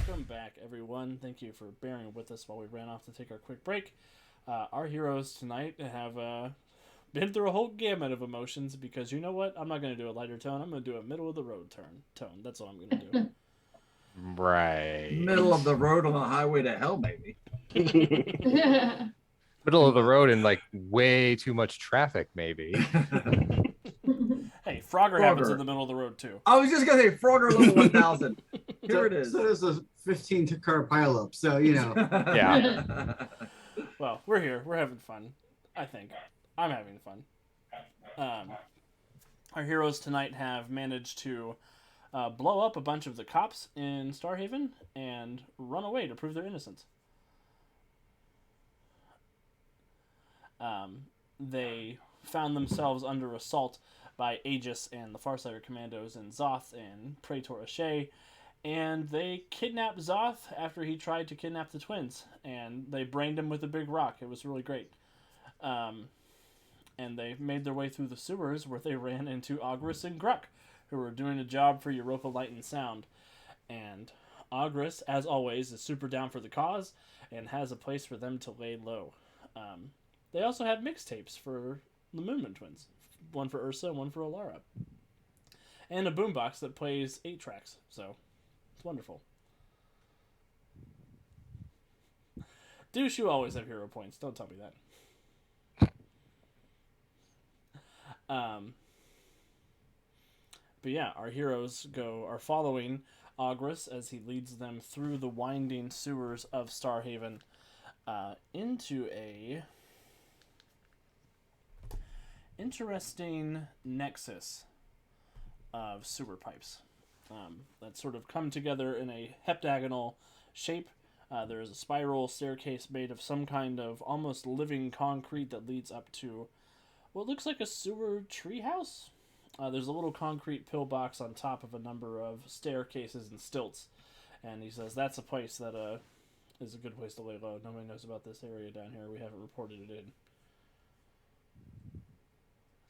Welcome back, everyone. Thank you for bearing with us while we ran off to take our quick break. Our heroes tonight have been through a whole gamut of emotions because you know what? I'm not going to do a lighter tone. I'm going to do a middle of the road tone. That's what I'm going to do. Right. Middle of the road on the highway to hell, maybe. Middle of the road and like way too much traffic, maybe. Hey, Frogger happens Frogger. in the middle of the road too. I was just gonna say Frogger level 1000. Here it is. So there's a 15-car pileup. So you know. Yeah. Well, we're here. We're having fun. I think. I'm having fun. Our heroes tonight have managed to blow up a bunch of the cops in Starhaven and run away to prove their innocence. They found themselves under assault by Aegis and the Farsighter Commandos and Zoth and Praetor Ashe, and they kidnapped Zoth after he tried to kidnap the twins, and they brained him with a big rock. It was really great. And they made their way through the sewers where they ran into Ogris and Gruck, who were doing a job for Europa Light and Sound. And Ogris, as always, is super down for the cause and has a place for them to lay low. They also have mixtapes for the Moonman twins. One for Ursa and one for Alara. And a boombox that plays 8 tracks. So, it's wonderful. Douche, you always have hero points. Don't tell me that. But yeah, our heroes are following Ogris as he leads them through the winding sewers of Starhaven into a interesting nexus of sewer pipes that sort of come together in a heptagonal shape. There is a spiral staircase made of some kind of almost living concrete that leads up to what looks like a sewer treehouse. There's a little concrete pillbox on top of a number of staircases and stilts, and he says that's a place that is a good place to lay low. Nobody knows about this area down here. We haven't reported it in.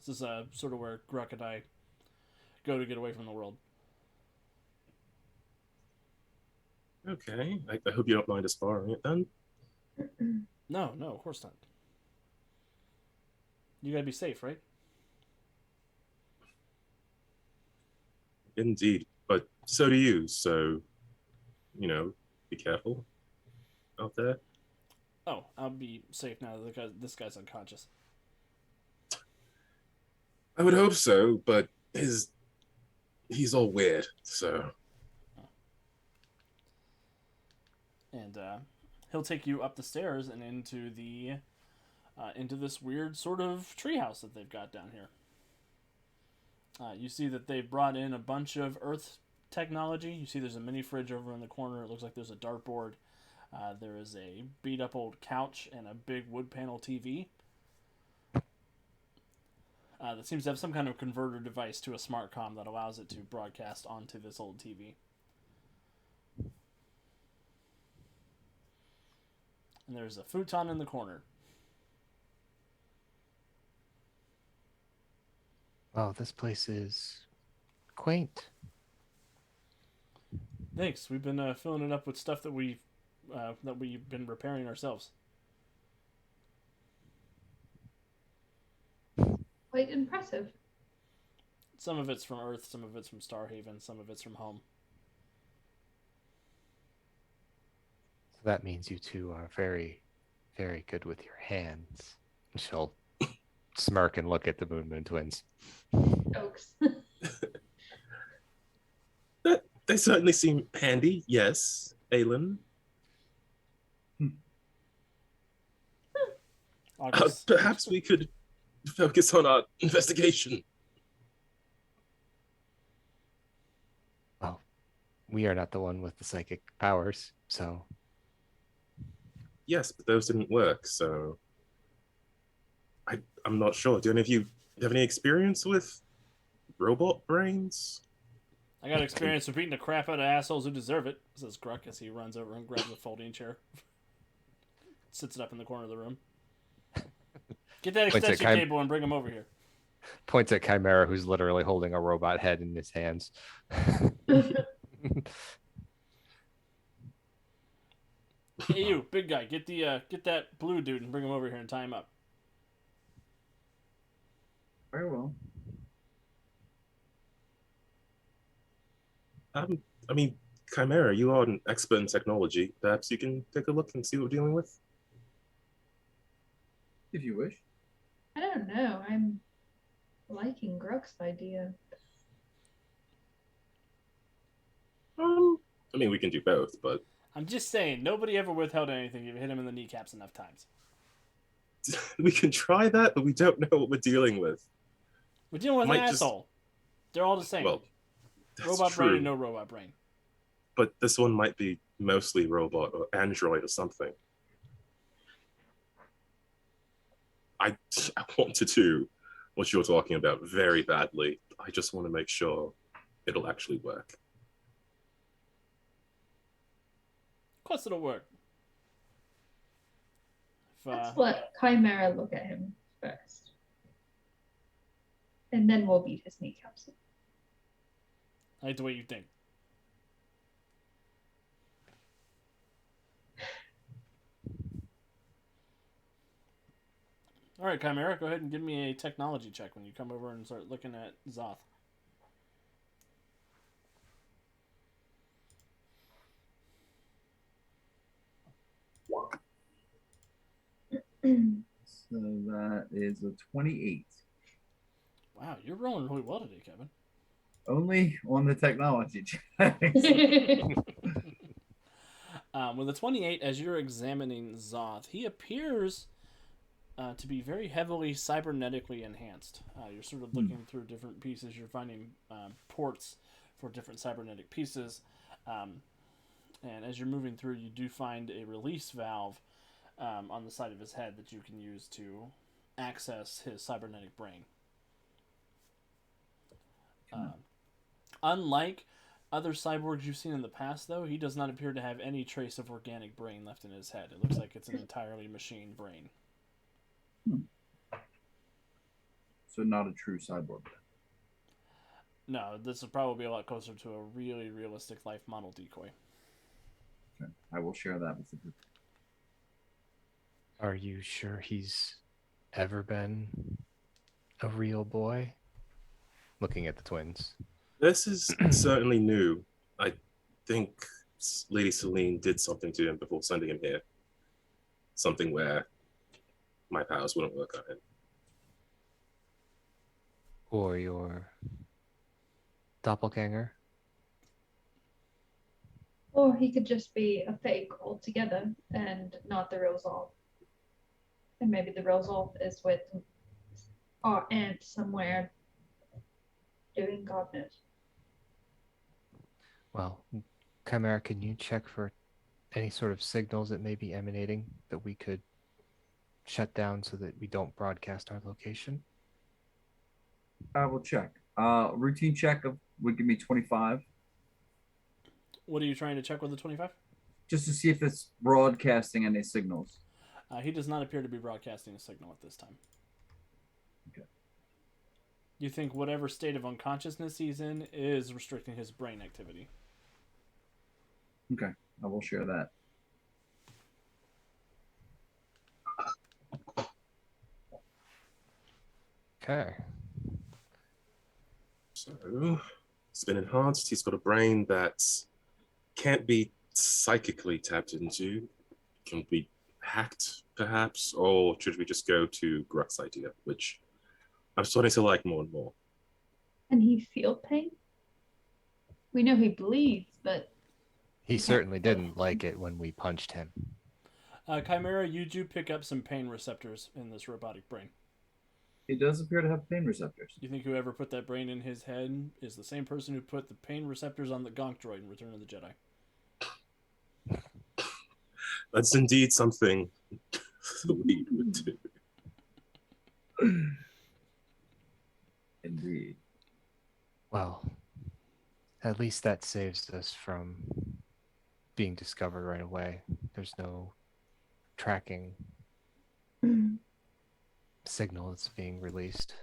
This is sort of where Gruck and I go to get away from the world. Okay, I hope you don't mind us borrowing it then. No, of course not. You gotta be safe, right? Indeed, but so do you, so, be careful out there. Oh, I'll be safe now that this guy's unconscious. I would hope so, but he's all weird, so. And he'll take you up the stairs and into this weird sort of treehouse that they've got down here. You see that they've brought in a bunch of Earth technology. You see there's a mini fridge over in the corner. It looks like there's a dartboard. There is a beat up old couch and a big wood panel TV. That seems to have some kind of converter device to a smart comm that allows it to broadcast onto this old TV. And there's a futon in the corner. Oh, this place is quaint. Thanks. We've been filling it up with stuff that we've been repairing ourselves. Quite impressive. Some of it's from Earth, some of it's from Starhaven, some of it's from home. So that means you two are very, very good with your hands. She'll smirk and look at the Moonman twins. Jokes. They certainly seem handy, yes, Aelin. Perhaps we could focus on our investigation. Well, we are not the one with the psychic powers, so... Yes, but those didn't work, so... I'm not sure. Do any of you have any experience with robot brains? I got experience with beating the crap out of assholes who deserve it, says Gruck as he runs over and grabs a folding chair. Sits it up in the corner of the room. Get that extension cable and bring him over here. Points at Chimera, who's literally holding a robot head in his hands. Hey, you, big guy, get that blue dude and bring him over here and tie him up. Very well. I mean, Chimera, you are an expert in technology. Perhaps you can take a look and see what we're dealing with. If you wish. I don't know. I'm liking Grok's idea. I mean, we can do both, but I'm just saying, nobody ever withheld anything if you hit him in the kneecaps enough times. we can try that, but we don't know what we're dealing with. We're dealing with Might an just- asshole. They're all the same. Well, that's robot true. brain and no robot brain. But this one might be mostly robot or android or something. I want to do what you're talking about very badly. I just want to make sure it'll actually work. Of course it'll work. Let's let Chimera look at him first. And then we'll beat his kneecaps. I like the way you think. All right, Chimera, go ahead and give me a technology check when you come over and start looking at Zoth. So that is a 28. Wow, you're rolling really well today, Kevin. Only on the technology checks. With a 28, as you're examining Zoth, he appears to be very heavily cybernetically enhanced. You're sort of looking through different pieces. You're finding ports for different cybernetic pieces. And as you're moving through, you do find a release valve on the side of his head that you can use to access his cybernetic brain. Unlike other cyborgs you've seen in the past, though, he does not appear to have any trace of organic brain left in his head. It looks like it's an entirely machine brain. So not a true cyborg. No, this would probably be a lot closer to a really realistic life model decoy. Okay. I will share that with the group. Are you sure he's ever been a real boy? Looking at the twins. This is certainly new. I think Lady Celine did something to him before sending him here. Something where my powers wouldn't work on him. Or your doppelganger? Or he could just be a fake altogether and not the real Zolf. And maybe the real Zolf is with our aunt somewhere doing God knows. Well, Chimera, can you check for any sort of signals that may be emanating that we could shut down so that we don't broadcast our location? I will check. Routine check would give me 25, What are you trying to check with the 25? just to see if it's broadcasting any signals. He does not appear to be broadcasting a signal at this time. Okay. You think whatever state of unconsciousness he's in is restricting his brain activity. Okay, I will share that. Okay. So, it's been enhanced. He's got a brain that can't be psychically tapped into. Can be hacked, perhaps? Or should we just go to Gruck's idea, which I'm starting to like more and more? Can he feel pain? We know he bleeds, but He certainly didn't like it when we punched him. Chimera, you do pick up some pain receptors in this robotic brain. He does appear to have pain receptors. You think whoever put that brain in his head is the same person who put the pain receptors on the Gonk droid in Return of the Jedi? That's indeed something the lead would do. Indeed. Well, at least that saves us from being discovered right away. There's no tracking signal that's being released.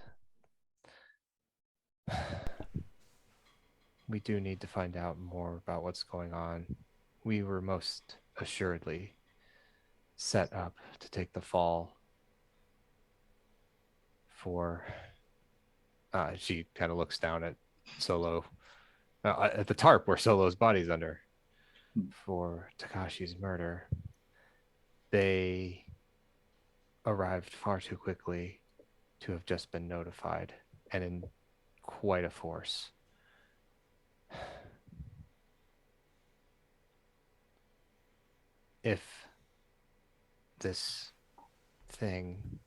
We do need to find out more about what's going on. We were most assuredly set up to take the fall for. She kind of looks down at Solo, at the tarp where Solo's body's under, for Takashi's murder. They arrived far too quickly to have just been notified, and in quite a force. If this thing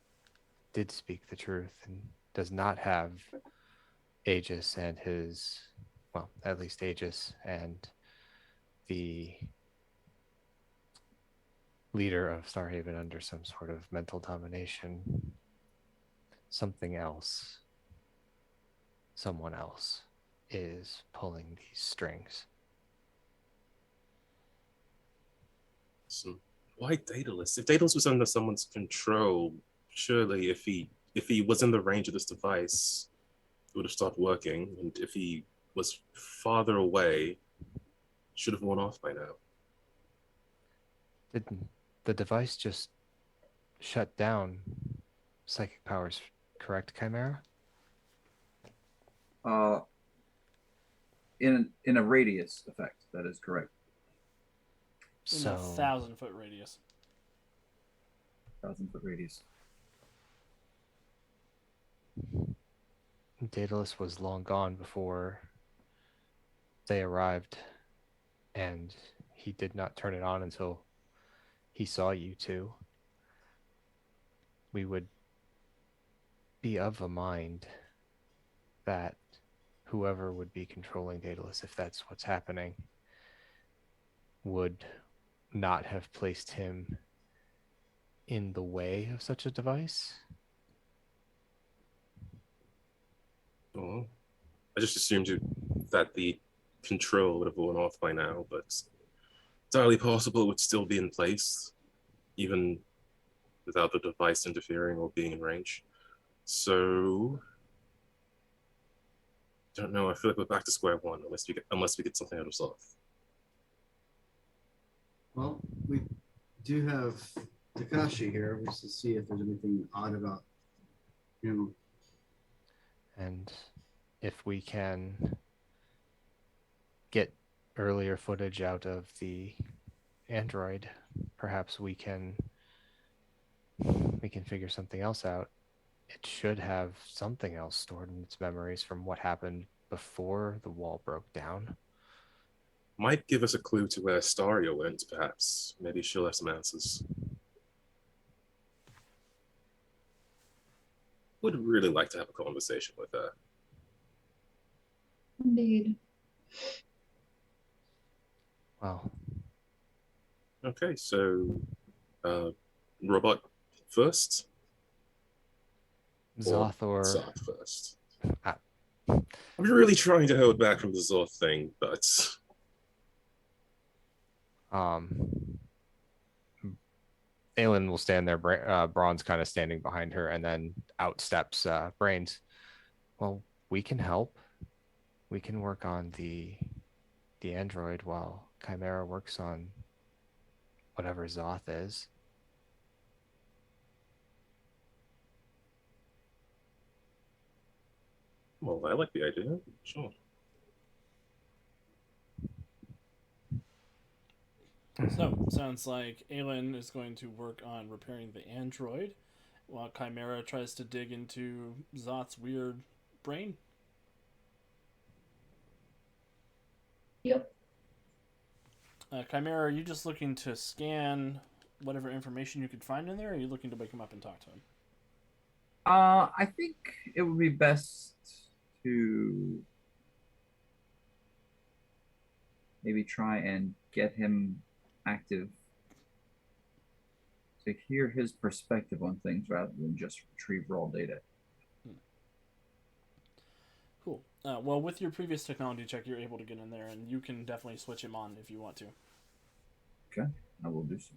did speak the truth and does not have Aegis and his, well, at least Aegis and the leader of Starhaven under some sort of mental domination, something else, someone else is pulling these strings. So why Daedalus? If Daedalus was under someone's control, surely if he was in the range of this device, it would have stopped working. And if he was farther away, should have worn off by now. Didn't the device just shut down psychic powers, correct, Chimera? In a radius effect, that is correct. In So a 1,000-foot radius. 1,000-foot radius. Daedalus was long gone before they arrived, and he did not turn it on until he saw you two. We would be of a mind that whoever would be controlling Daedalus, if that's what's happening, would not have placed him in the way of such a device. Oh, I just assumed that the control would have worn off by now, but it's entirely possible it would still be in place, even without the device interfering or being in range. So, don't know. I feel like we're back to square one unless we get something out of Zoth. Well, we do have Takashi here, just to see if there's anything odd about him. And if we can get earlier footage out of the android, perhaps we can figure something else out. It should have something else stored in its memories from what happened before the wall broke down. Might give us a clue to where Staria went, perhaps. Maybe she'll have some answers. Would really like to have a conversation with her. Indeed. Well, Okay, so robot first? Zoth or Zoth first. Ah. I'm really trying to hold back from the Zoth thing, but Aelin will stand there. Braun's kind of standing behind her, and then out steps Brains. Well, we can help. We can work on the android while Chimera works on whatever Zoth is. well, I like the idea. Sure. So, sounds like Aelin is going to work on repairing the android, while Chimera tries to dig into Zoth's weird brain. Yep. Chimera, are you just looking to scan whatever information you could find in there, or are you looking to wake him up and talk to him? I think it would be best to maybe try and get him active to hear his perspective on things rather than just retrieve raw data. Cool. Well, with your previous technology check, you're able to get in there, and you can definitely switch him on if you want to. Okay, I will do so.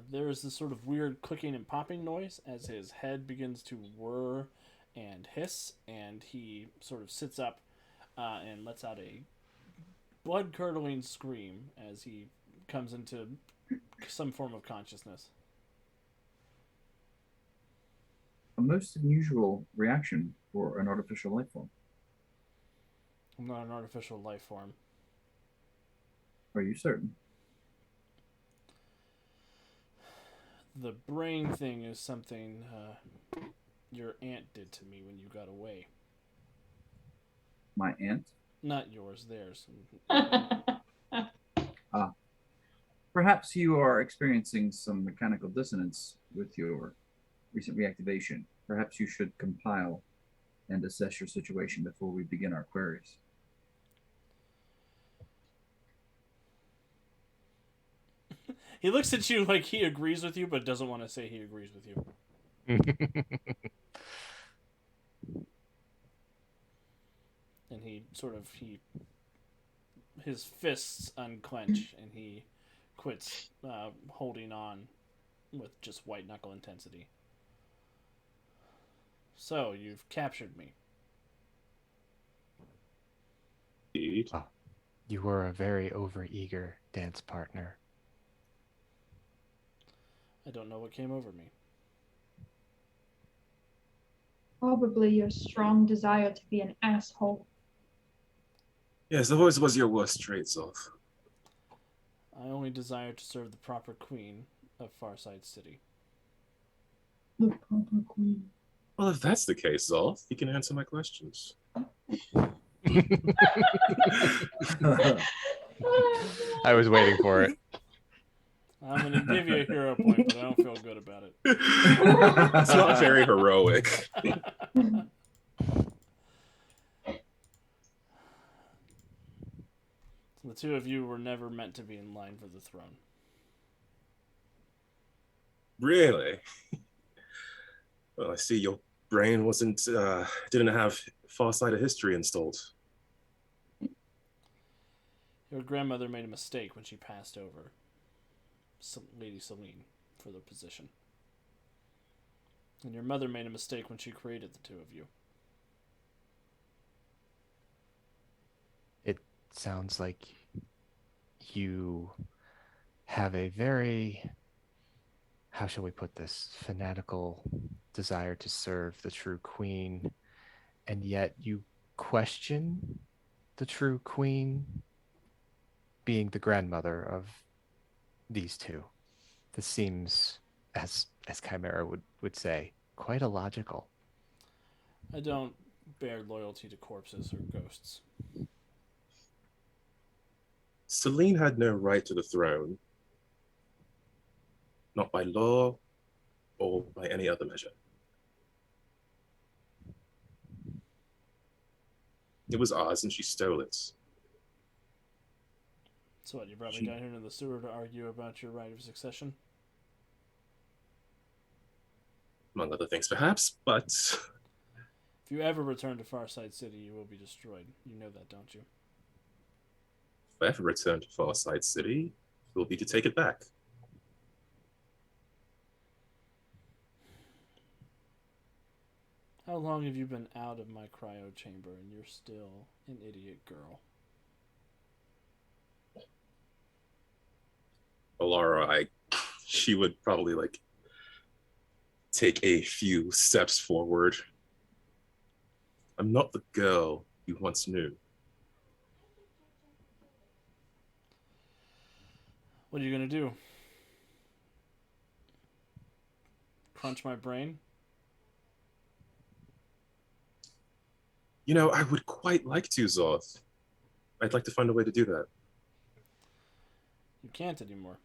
There is this sort of weird clicking and popping noise as his head begins to whir and hiss, and he sort of sits up and lets out a blood-curdling scream as he comes into some form of consciousness. A most unusual reaction for an artificial life form. I'm not an artificial life form. Are you certain? The brain thing is something your aunt did to me when you got away. My aunt? Not yours, theirs. Perhaps you are experiencing some mechanical dissonance with your recent reactivation. Perhaps you should compile and assess your situation before we begin our queries. He looks at you like he agrees with you, but doesn't want to say he agrees with you. And his fists unclench, and he quits holding on with just white knuckle intensity. So, you've captured me. Indeed. Oh, you were a very overeager dance partner. I don't know what came over me. Probably your strong desire to be an asshole. Yes, that always was your worst trait, Zoth. I only desire to serve the proper queen of Farside City. The proper queen. Well, if that's the case, Zoth, you can answer my questions. I was waiting for it. I'm going to give you a hero point, but I don't feel good about it. It's not very heroic. The two of you were never meant to be in line for the throne. Really? Well, I see your brain didn't have far-sighted history installed. Your grandmother made a mistake when she passed over Lady Celine for the position. And your mother made a mistake when she created the two of you. It sounds like you have a very, how shall we put this, fanatical desire to serve the true queen, and yet you question the true queen being the grandmother of these two. This seems, as Chimera would say, quite illogical. I don't bear loyalty to corpses or ghosts. Celine had no right to the throne, not by law or by any other measure. It was ours and she stole it. So what, you brought me down here into the sewer to argue about your right of succession? Among other things, perhaps, but If you ever return to Farside City, you will be destroyed. You know that, don't you? if I ever return to Farside City, it will be to take it back. How long have you been out of my cryo chamber and you're still an idiot girl? Alara, she would probably take a few steps forward. I'm not the girl you once knew. What are you gonna do? Crunch my brain? You know, I would quite like to, Zoth. I'd like to find a way to do that. You can't anymore.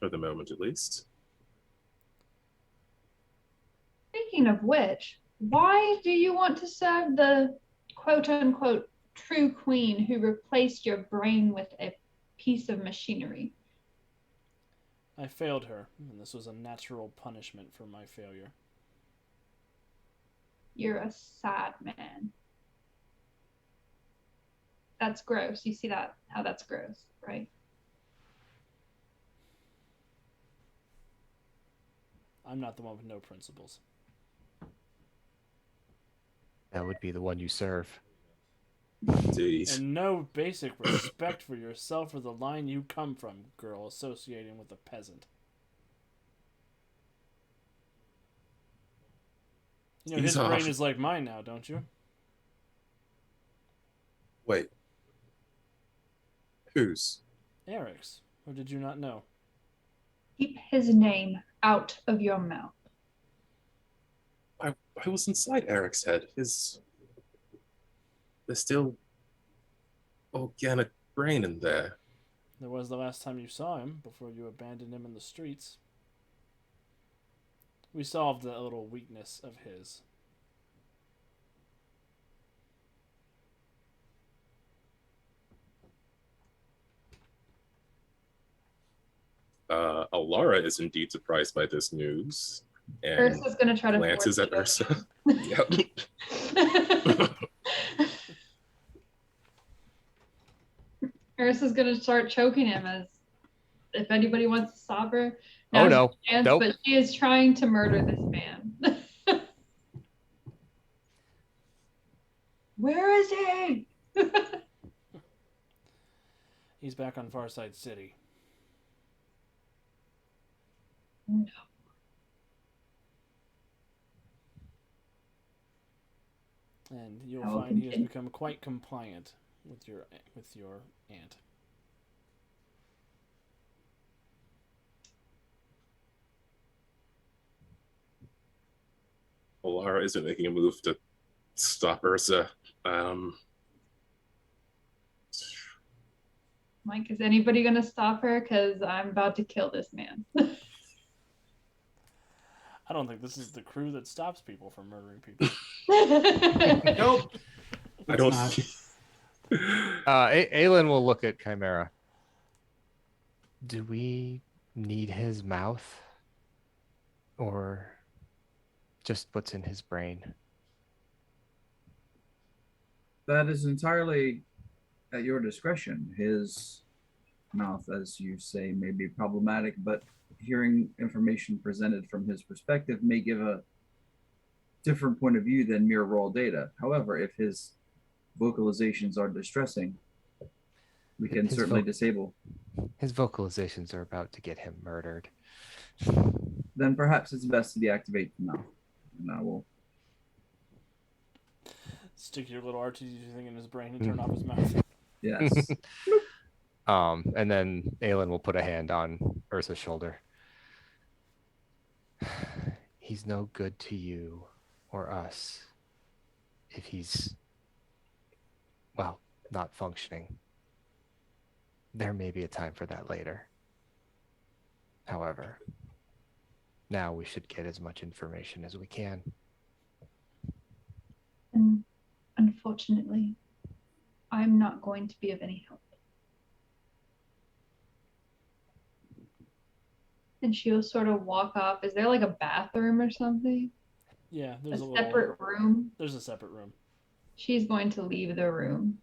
For the moment, at least. Speaking of which, why do you want to serve the quote-unquote true queen who replaced your brain with a piece of machinery? I failed her, and this was a natural punishment for my failure. You're a sad man. That's gross. You see that? How that's gross, right? I'm not the one with no principles. That would be the one you serve. Indeed. And no basic respect for yourself or the line you come from, girl, associating with a peasant. You know, He's his brain off. is like mine now, don't you? Wait. Whose? Eric's. Or did you not know? Keep his name out of your mouth. I was inside Eric's head. There's still organic brain in there. There was the last time you saw him, before you abandoned him in the streets. We solved that little weakness of his. Alara is indeed surprised by this news and Ursa's gonna try to glances at force Ursa. Yep. it. Ursa's gonna start choking him as if anybody wants to stop her. Oh, Now's no. your chance, Nope. But she is trying to murder this man. Where is he? He's back on Farside City. No. And you'll I will find he has continue. become quite compliant with your aunt. Alara isn't making a move to stop Ursa. Mike, is anybody gonna stop her? Because I'm about to kill this man. I don't think this is the crew that stops people from murdering people. Nope. I don't. It's Aelin will look at Chimera. Do we need his mouth? Or just what's in his brain? That is entirely at your discretion. His mouth, as you say, may be problematic, but hearing information presented from his perspective may give a different point of view than mere raw data. However, if his vocalizations are distressing, we can His certainly voc- disable. His vocalizations are about to get him murdered. Then perhaps it's best to deactivate the mouth. And I will. Stick your little R2D2 thing in his brain and turn off his mouth. Yes. And then Aelin will put a hand on Ursa's shoulder. He's no good to you or us if he's, well, not functioning. There may be a time for that later. However, now we should get as much information as we can. And unfortunately, I'm not going to be of any help. And she'll sort of walk off. Is there like a bathroom or something? Yeah, A there's a separate room? There's a separate room. She's going to leave the room.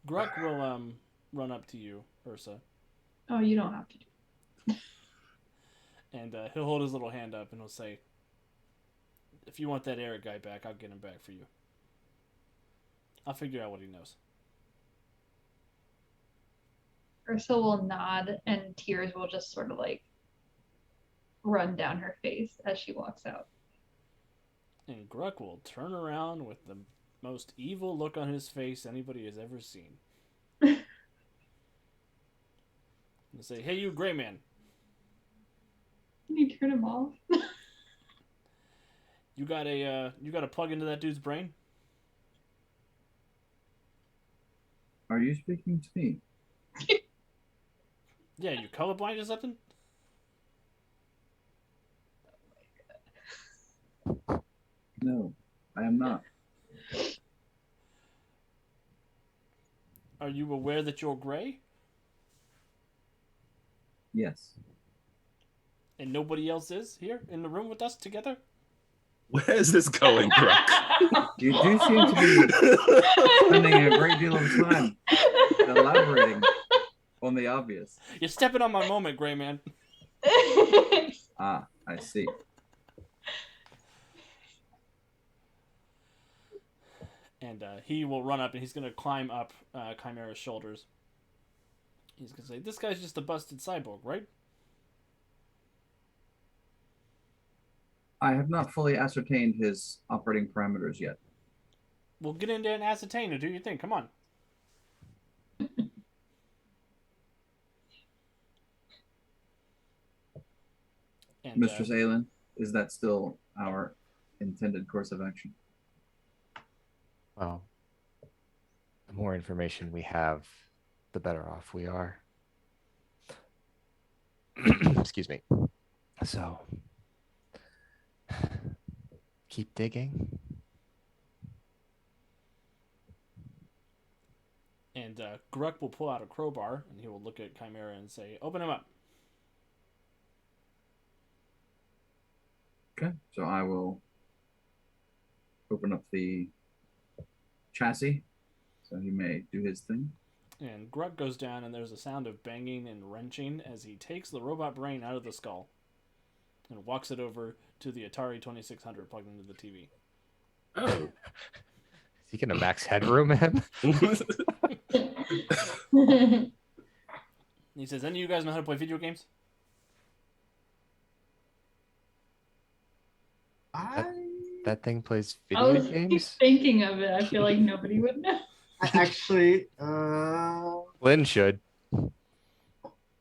Gruck will run up to you, Ursa, Oh, you don't have to do and he'll hold his little hand up and he'll say, "If you want that Eric guy back, I'll get him back for you. I'll figure out what he knows." Ursa will nod and tears will just sort of like run down her face as she walks out. And Gruck will turn around with the most evil look on his face anybody has ever seen. And say, "Hey, you gray man, Can you turn him off? you got a plug into that dude's brain?" Are you speaking to me? Yeah, you colorblind or something? No, I am not. Are you aware that you're gray? Yes. And nobody else is here in the room with us together? Where's this going, Gruck? You do seem to be spending a great deal of time elaborating on the obvious. You're stepping on my moment, gray man. Ah, I see. And he will run up and he's going to climb up Chimera's shoulders. He's going to say, "This guy's just a busted cyborg, right?" I have not fully ascertained his operating parameters yet. We'll get into an ascertain or do you think? Come on. And, Mistress Aylin, is that still our intended course of action? Well, the more information we have, the better off we are. Excuse me. So, keep digging. And Gruk will pull out a crowbar and he will look at Chimera and say, "Open him up." Okay, so I will open up the chassis so he may do his thing. And Gruk goes down and there's a sound of banging and wrenching as he takes the robot brain out of the skull and walks it over to the Atari 2600 plugged into the TV. Oh. Is he gonna max headroom him? He says, "Any of you guys know how to play video games?" That thing plays I video was games? thinking of it. I feel like nobody would know. Actually, Lynn should.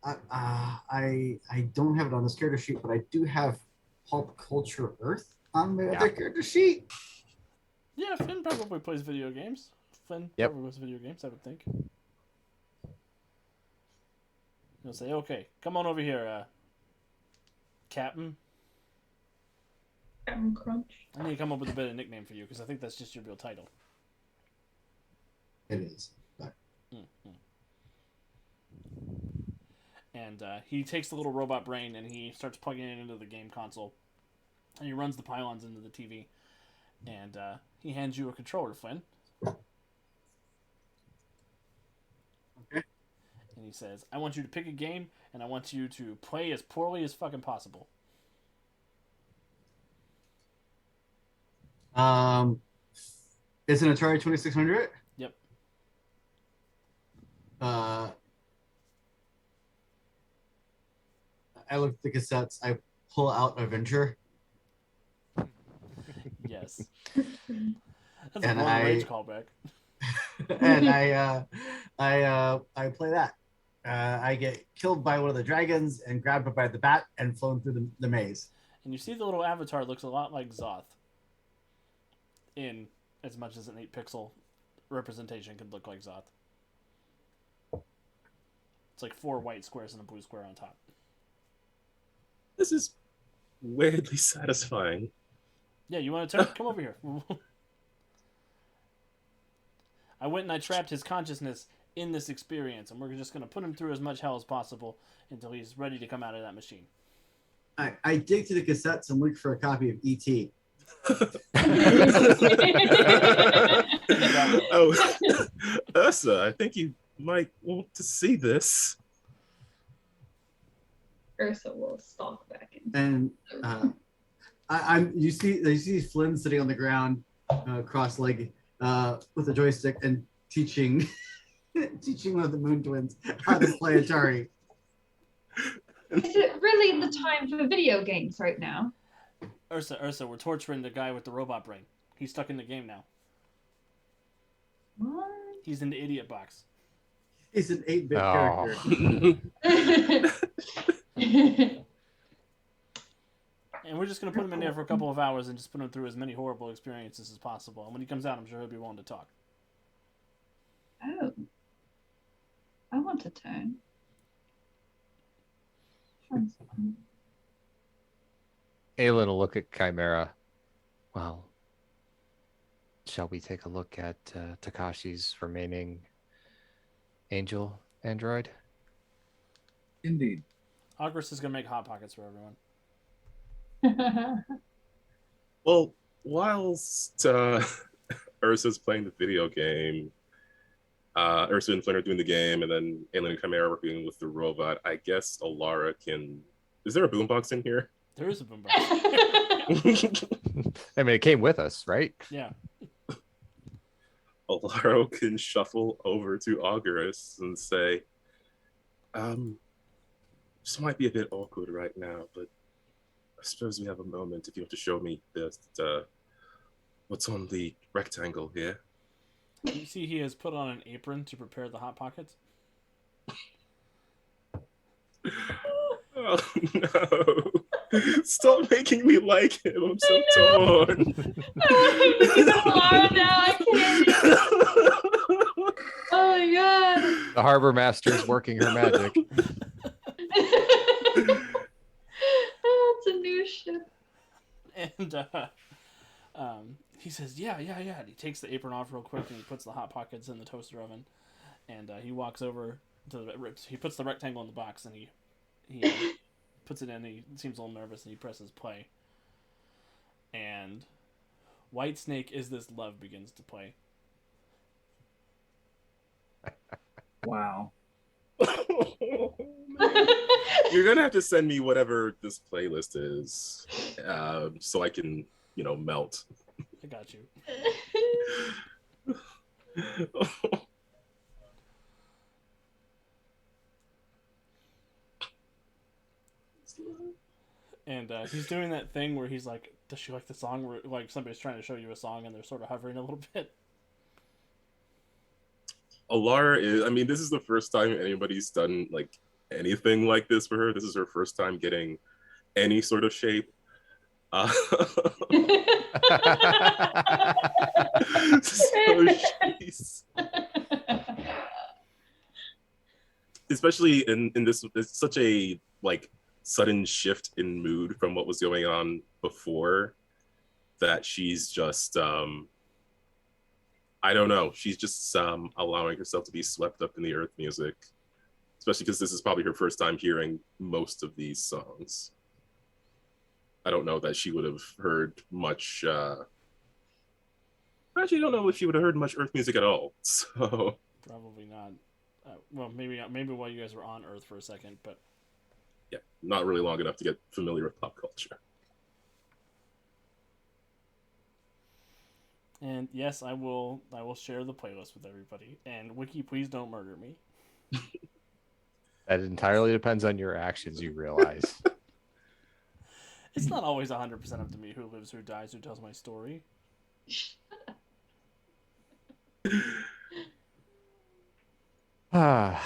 I don't have it on the character sheet, but I do have Pulp Culture Earth on the other character sheet. Yeah, Finn probably plays video games. Finn probably plays video games, I would think. He'll say, "Okay, come on over here, Captain. Captain Crunch. I need to come up with a better nickname for you because I think that's just your real title." It is. But And he takes the little robot brain and he starts plugging it into the game console. And he runs the pylons into the TV. And he hands you a controller, Flynn. Okay. And he says, "I want you to pick a game and I want you to play as poorly as fucking possible." It's an Atari 2600. Yep. I look at the cassettes. I pull out Avenger. Yes. That's a And Roman Rage callback. And I play that. I get killed by one of the dragons and grabbed by the bat and flown through the maze. And you see the little avatar looks a lot like Zoth. In as much as an 8-pixel representation could look like Zoth. It's like 4 white squares and a blue square on top. This is weirdly satisfying. Yeah, you want to turn? Come over here. I went and I trapped his consciousness in this experience, and we're just going to put him through as much hell as possible until he's ready to come out of that machine. I dig through the cassettes and look for a copy of E.T. Oh, Ursa, I think you might want to see this. Ursa will stalk back in. And you see Flynn sitting on the ground, cross-legged, with a joystick and teaching one of the Moon Twins how to play Atari. Is it really the time for video games right now? Ursa, we're torturing the guy with the robot brain. He's stuck in the game now. What? He's in the idiot box. He's an 8-bit character. And we're just going to put him in there for a couple of hours and just put him through as many horrible experiences as possible. And when he comes out, I'm sure he'll be willing to talk. Oh. I want to turn. Sounds fun. Aelin will look at Chimera. Well, shall we take a look at Takashi's remaining angel android? Indeed. Agris is going to make Hot Pockets for everyone. Well, whilst Ursa's playing the video game, Ursa and Flynn are doing the game, and then Aelin and Chimera are working with the robot, I guess Alara can... Is there a boombox in here? There is a boombox. I mean, it came with us, right? Yeah. Alaro can shuffle over to Auguras and say, this might be a bit awkward right now, but I suppose we have a moment if you want to show me what's on the rectangle here. You see he has put on an apron to prepare the Hot Pockets. Oh no. Stop making me like him. I'm so torn. Alara now, I can't. Oh my god. The harbor master's working her magic. It's a new ship. And he says, yeah. And he takes the apron off real quick and he puts the Hot Pockets in the toaster oven. And he walks over to he puts the rectangle in the box and he puts it in. He seems a little nervous and he presses play. And White Snake Is This Love begins to play. Wow. You're gonna have to send me whatever this playlist is, so I can, melt. I got you. And he's doing that thing where he's like, does she like the song? Where like somebody's trying to show you a song and they're sort of hovering a little bit. Alara is, this is the first time anybody's done like anything like this for her. This is her first time getting any sort of shape. So she's, especially in this, it's such a like sudden shift in mood from what was going on before, that she's just I don't know, she's just allowing herself to be swept up in the earth music, especially because this is probably her first time hearing most of these songs. I don't know that she would have heard much I actually don't know if she would have heard much earth music at all, so Probably not. Well, maybe while you guys were on Earth for a second, but yeah, not really long enough to get familiar with pop culture. And yes, I will share the playlist with everybody. And Wiki, please don't murder me. That entirely depends on your actions, you realize. It's not always 100% up to me who lives, who dies, who tells my story. Ah.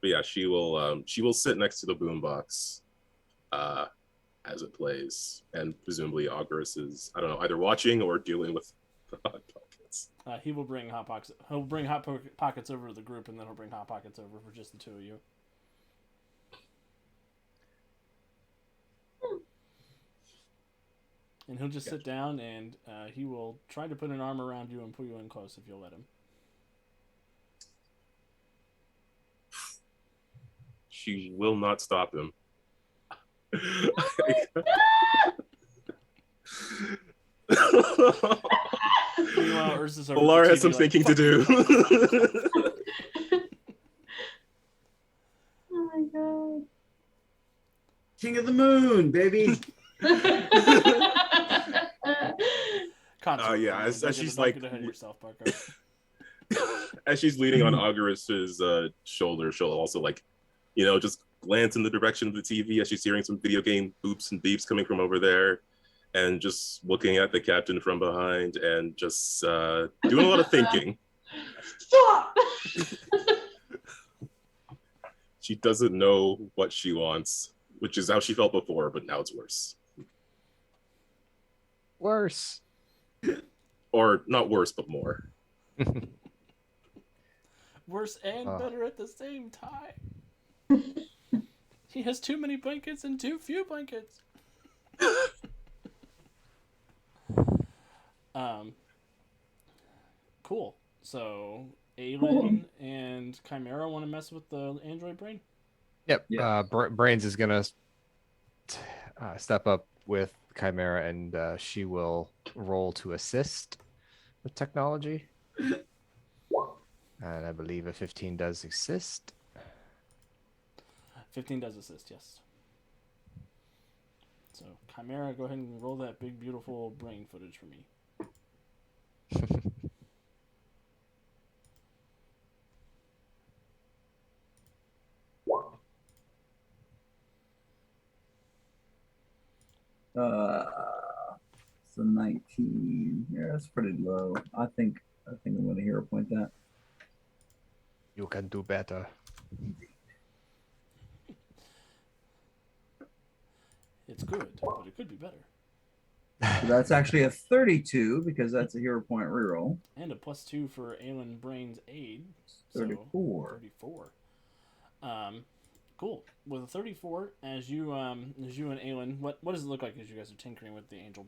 But yeah, she will sit next to the boombox as it plays, and presumably Auguras is, I don't know, either watching or dealing with the Hot Pockets. He will bring Hot Pockets. He'll bring Hot Pockets over to the group, and then he'll bring Hot Pockets over for just the two of you. And he'll just sit down, and he will try to put an arm around you and pull you in close if you'll let him. She will not stop him. Meanwhile, Ursa's over Alara the has TV some like, thinking to "Fuck do. Oh my god. King of the Moon, baby. Yeah, as she's don't like, get ahead of yourself, Parker. as she's leaning on Auguras's shoulder, she'll also just glance in the direction of the TV as she's hearing some video game boops and beeps coming from over there, and just looking at the captain from behind and just doing a lot of thinking. Stop! She doesn't know what she wants, which is how she felt before, but now it's worse. Worse. Or not worse, but more. Worse and better at the same time. He has too many blankets and too few blankets. Cool. So, Aelin and Chimera want to mess with the android brain? Yep. Yeah. Brains is going to step up with Chimera, and she will roll to assist with technology. And I believe a 15 does assist. 15 does assist, yes. So, Chimera, go ahead and roll that big, beautiful brain footage for me. It's a 19. Yeah, that's pretty low. I think I'm gonna hero point that. You can do better. It's good, but it could be better. So that's actually a 32 because that's a hero point reroll. And a +2 for Aelin Brain's aid. 34. 34. Cool. With a 34, as you and Aelin, what does it look like as you guys are tinkering with the angel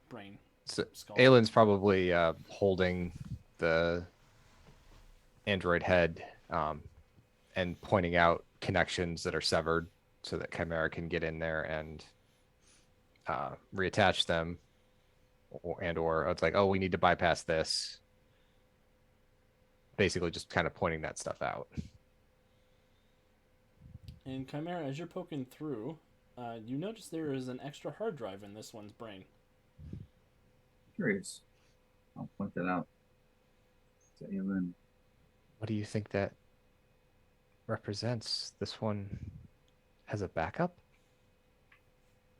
brain So skull? Aylin's probably holding the android head and pointing out connections that are severed so that Chimera can get in there and reattach them, or it's like, oh, we need to bypass this. Basically, just kind of pointing that stuff out. And Chimera, as you're poking through, you notice there is an extra hard drive in this one's brain. Curious. I'll point that out to Aelin. What do you think that represents? This one has a backup?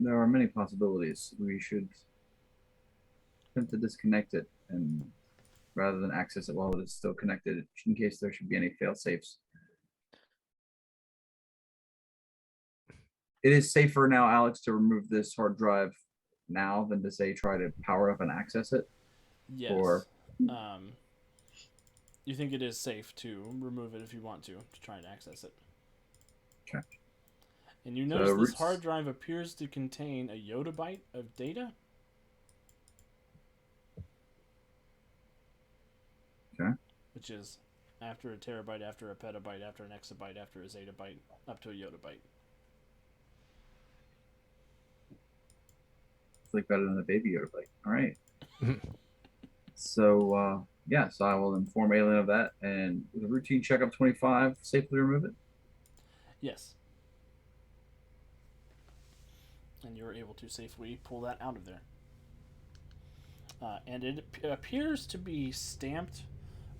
There are many possibilities. We should attempt to disconnect it and rather than access it while it is still connected in case there should be any fail safes. It is safer now, Alex, to remove this hard drive now than to say try to power up and access it. Yes. Or you think it is safe to remove it if you want to try and access it. Okay. And you notice this hard drive appears to contain a yottabyte of data. Okay. Which is after a terabyte, after a petabyte, after an exabyte, after a zettabyte, up to a yottabyte. It's like better than a baby yottabyte. All right. So yes, I will inform Aelin of that, and with a routine checkup 25, safely remove it. Yes. And you're able to safely pull that out of there. And it appears to be stamped.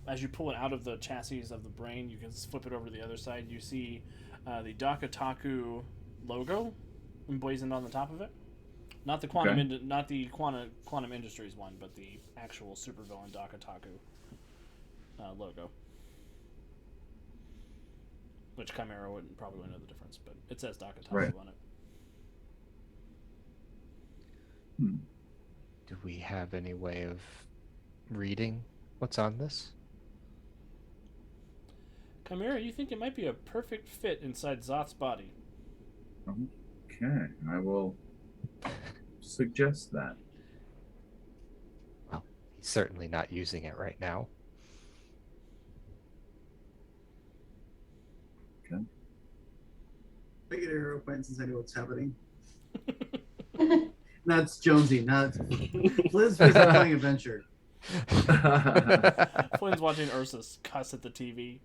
As you pull it out of the chassis of the brain, you can flip it over to the other side. You see the Dakataku logo emblazoned on the top of it. Not the Quantum Industries one, but the actual supervillain Dakataku logo. Which Chimera probably wouldn't know the difference, but it says Dakataku on it. Do we have any way of reading what's on this? Chimera, you think it might be a perfect fit inside Zoth's body. Okay, I will suggest that. Well, he's certainly not using it right now. Okay. I get a hero point since I know what's happening. That's Jonesy, not Fliz is playing adventure. Flynn's watching Ursus cuss at the TV.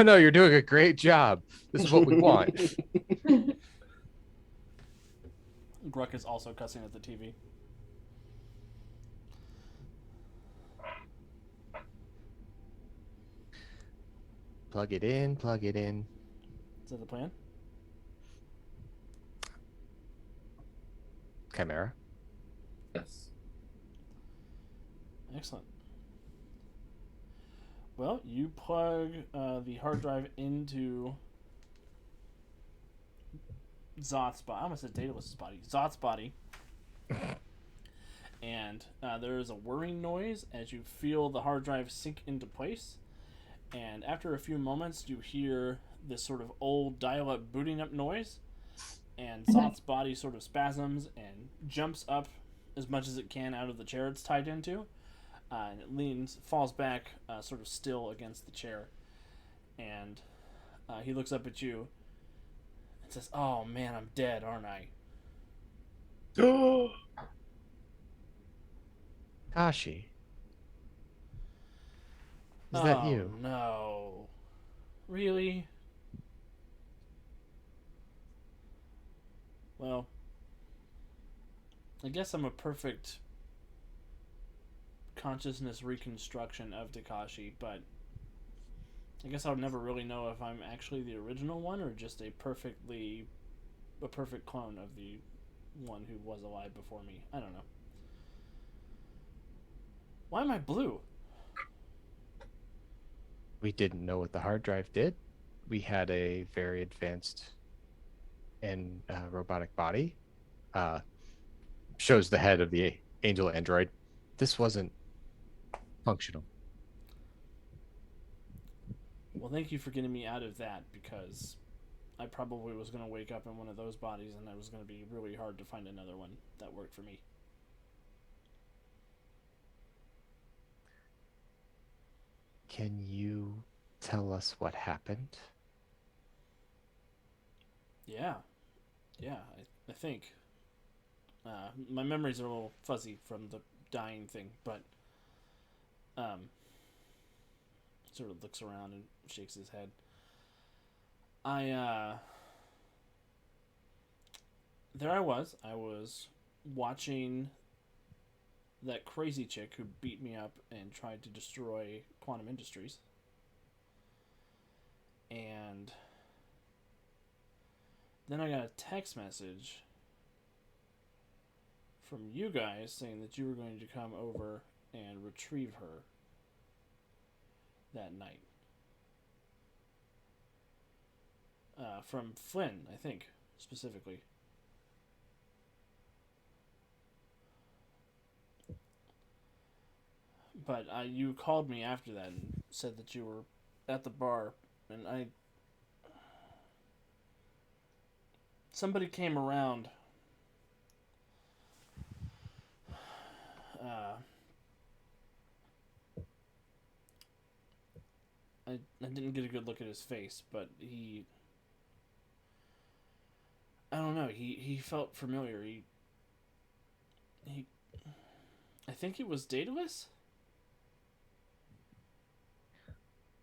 No, you're doing a great job. This is what we want. Gruck is also cussing at the TV. Plug it in, plug it in. Is that the plan? Chimera. Yes. Excellent. Well, you plug the hard drive into Zoth's body. I almost said Daedalus' body. Zoth's body. And there is a whirring noise as you feel the hard drive sink into place. And after a few moments, you hear this sort of old dial-up booting up noise. And Zoth's body sort of spasms and jumps up as much as it can out of the chair it's tied into. And it falls back sort of still against the chair. And he looks up at you and says, "Oh man, I'm dead, aren't I?" Kashi. Is that you? No. Really? Well, I guess I'm a perfect consciousness reconstruction of Takashi, but I guess I'll never really know if I'm actually the original one or just a perfect clone of the one who was alive before me. I don't know. Why am I blue? We didn't know what the hard drive did. We had a very advanced and robotic body. Shows the head of the angel android. This wasn't functional. Well, thank you for getting me out of that, because I probably was going to wake up in one of those bodies and it was going to be really hard to find another one that worked for me. Can you tell us what happened? Yeah. I think. My memories are a little fuzzy from the dying thing, but sort of looks around and shakes his head. There I was watching that crazy chick who beat me up and tried to destroy Quantum Industries. And then I got a text message from you guys saying that you were going to come over and retrieve her that night. From Flynn, I think, specifically. But you called me after that and said that you were at the bar, and somebody came around. I didn't get a good look at his face, but I don't know, he felt familiar. He I think it was Daedalus?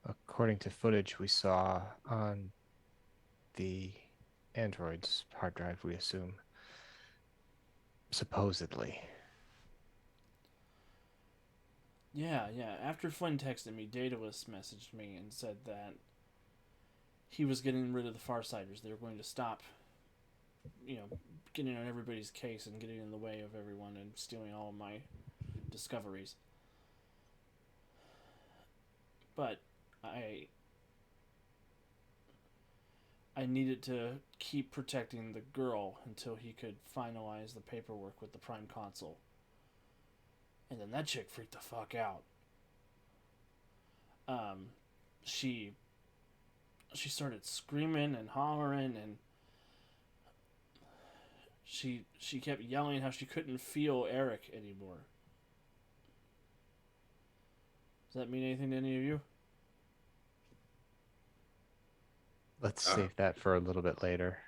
According to footage we saw on the android's hard drive, we assume. Supposedly. Yeah. After Flynn texted me, Daedalus messaged me and said that he was getting rid of the Farsiders. They were going to stop, getting on everybody's case and getting in the way of everyone and stealing all of my discoveries. But I needed to keep protecting the girl until he could finalize the paperwork with the Prime Consul. And then that chick freaked the fuck out. She started screaming and hollering, and she kept yelling how she couldn't feel Eric anymore. Does that mean anything to any of you? Let's save that for a little bit later.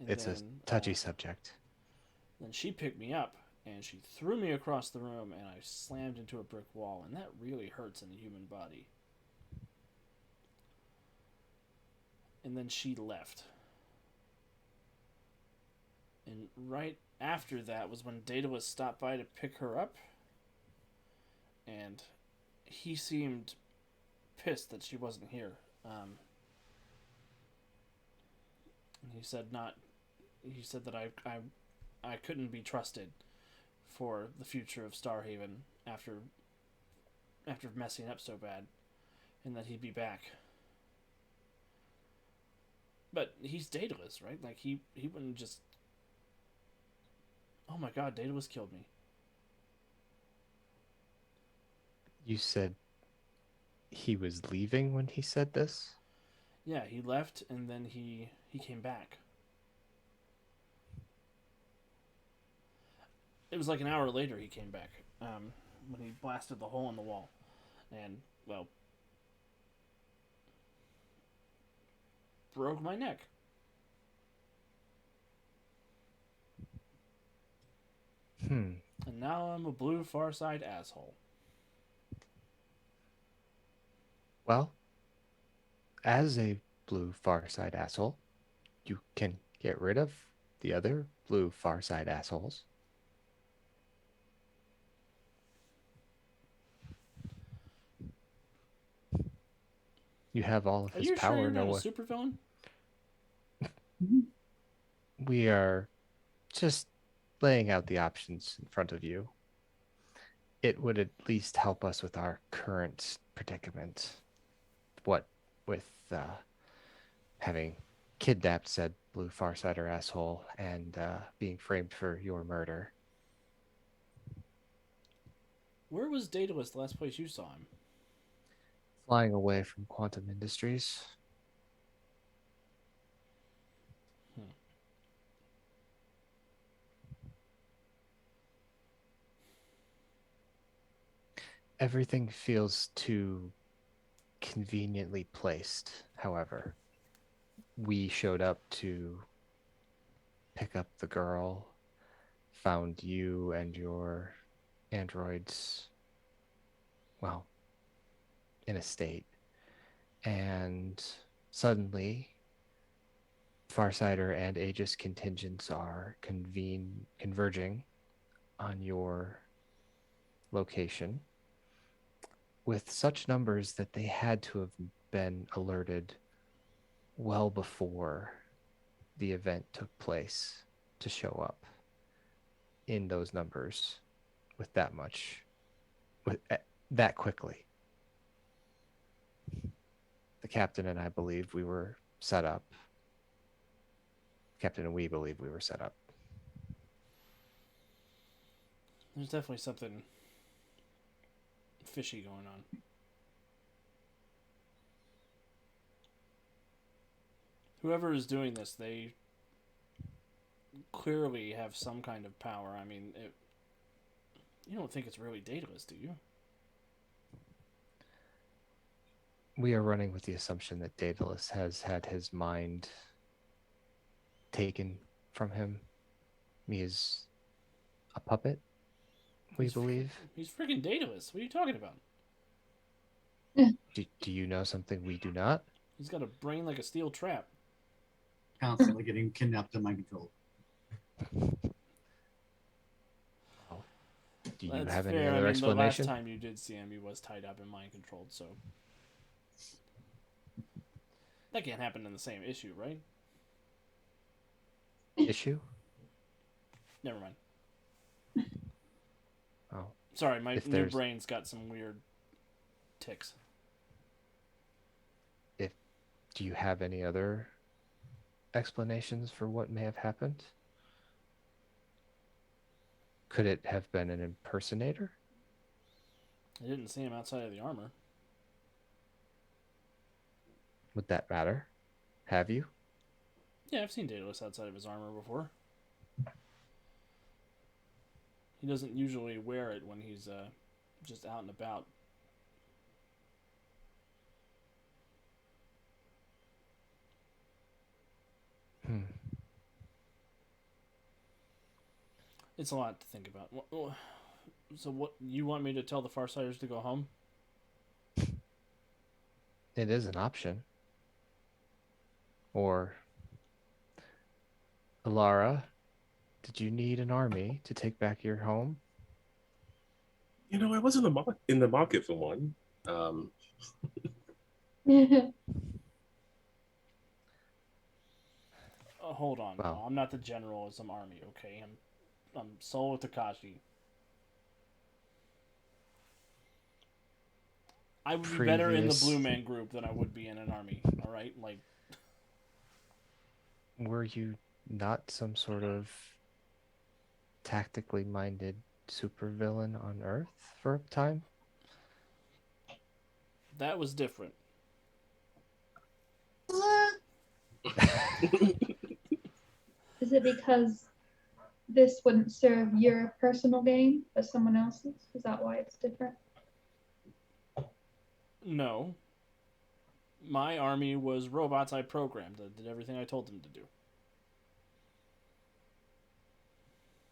And it's then, a touchy subject. Then she picked me up and she threw me across the room, and I slammed into a brick wall, and that really hurts in the human body. And then she left. And right after that was when Daedalus stopped by to pick her up, and he seemed pissed that she wasn't here. And he said that I couldn't be trusted for the future of Starhaven after messing up so bad, and that he'd be back. But he's Daedalus, right? Like he wouldn't just. Oh my God, Daedalus killed me. You said he was leaving when he said this? Yeah, he left and then he came back. It was like an hour later he came back, when he blasted the hole in the wall. And, well, broke my neck. And now I'm a blue Far Side asshole. Well, as a blue Far Side asshole, you can get rid of the other blue Far Side assholes. You have all of his Are you power. sure you're not a supervillain? We are just laying out the options in front of you. It would at least help us with our current predicament. What with having kidnapped said blue Farsighter asshole and being framed for your murder. Where was Daedalus the last place you saw him? Flying away from Quantum Industries. Everything feels too conveniently placed, however. We showed up to pick up the girl, found you and your androids, well, in a state. And suddenly, Farsighter and Aegis contingents are converging on your location with such numbers that they had to have been alerted well before the event took place to show up in those numbers with that much, with that quickly. The captain and I believe we were set up. Captain and we believe we were set up. There's definitely something fishy going on. Whoever is doing this, they clearly have some kind of power. I mean, you don't think it's really Daedalus, do you? We are running with the assumption that Daedalus has had his mind taken from him. He is a puppet, we believe. He's freaking Daedalus. What are you talking about? Do you know something we do not? He's got a brain like a steel trap. Constantly getting kidnapped and mind controlled. Do you That's have fair. any other The explanation? last time you did see him, he was tied up and mind controlled, so that can't happen in the same issue, right? Issue? Never mind. Oh. Sorry, my If new there's- brain's got some weird tics. Do you have any other explanations for what may have happened? Could it have been an impersonator? I didn't see him outside of the armor. Would that matter? Have you? Yeah, I've seen Daedalus outside of his armor before. He doesn't usually wear it when he's just out and about. It's a lot to think about. So what, you want me to tell the Farsighters to go home? It is an option. Or, Alara, did you need an army to take back your home? You know, I was in the market for one. Hold on. Wow. No, I'm not the general of some army, okay? I'm Solo Takashi. I would be better in the Blue Man group than I would be in an army, alright? Like, Were you not some sort of tactically minded supervillain on Earth for a time? that was different. Is it because this wouldn't serve your personal gain, but someone else's? Is that why it's different? No. My army was robots I programmed that did everything I told them to do.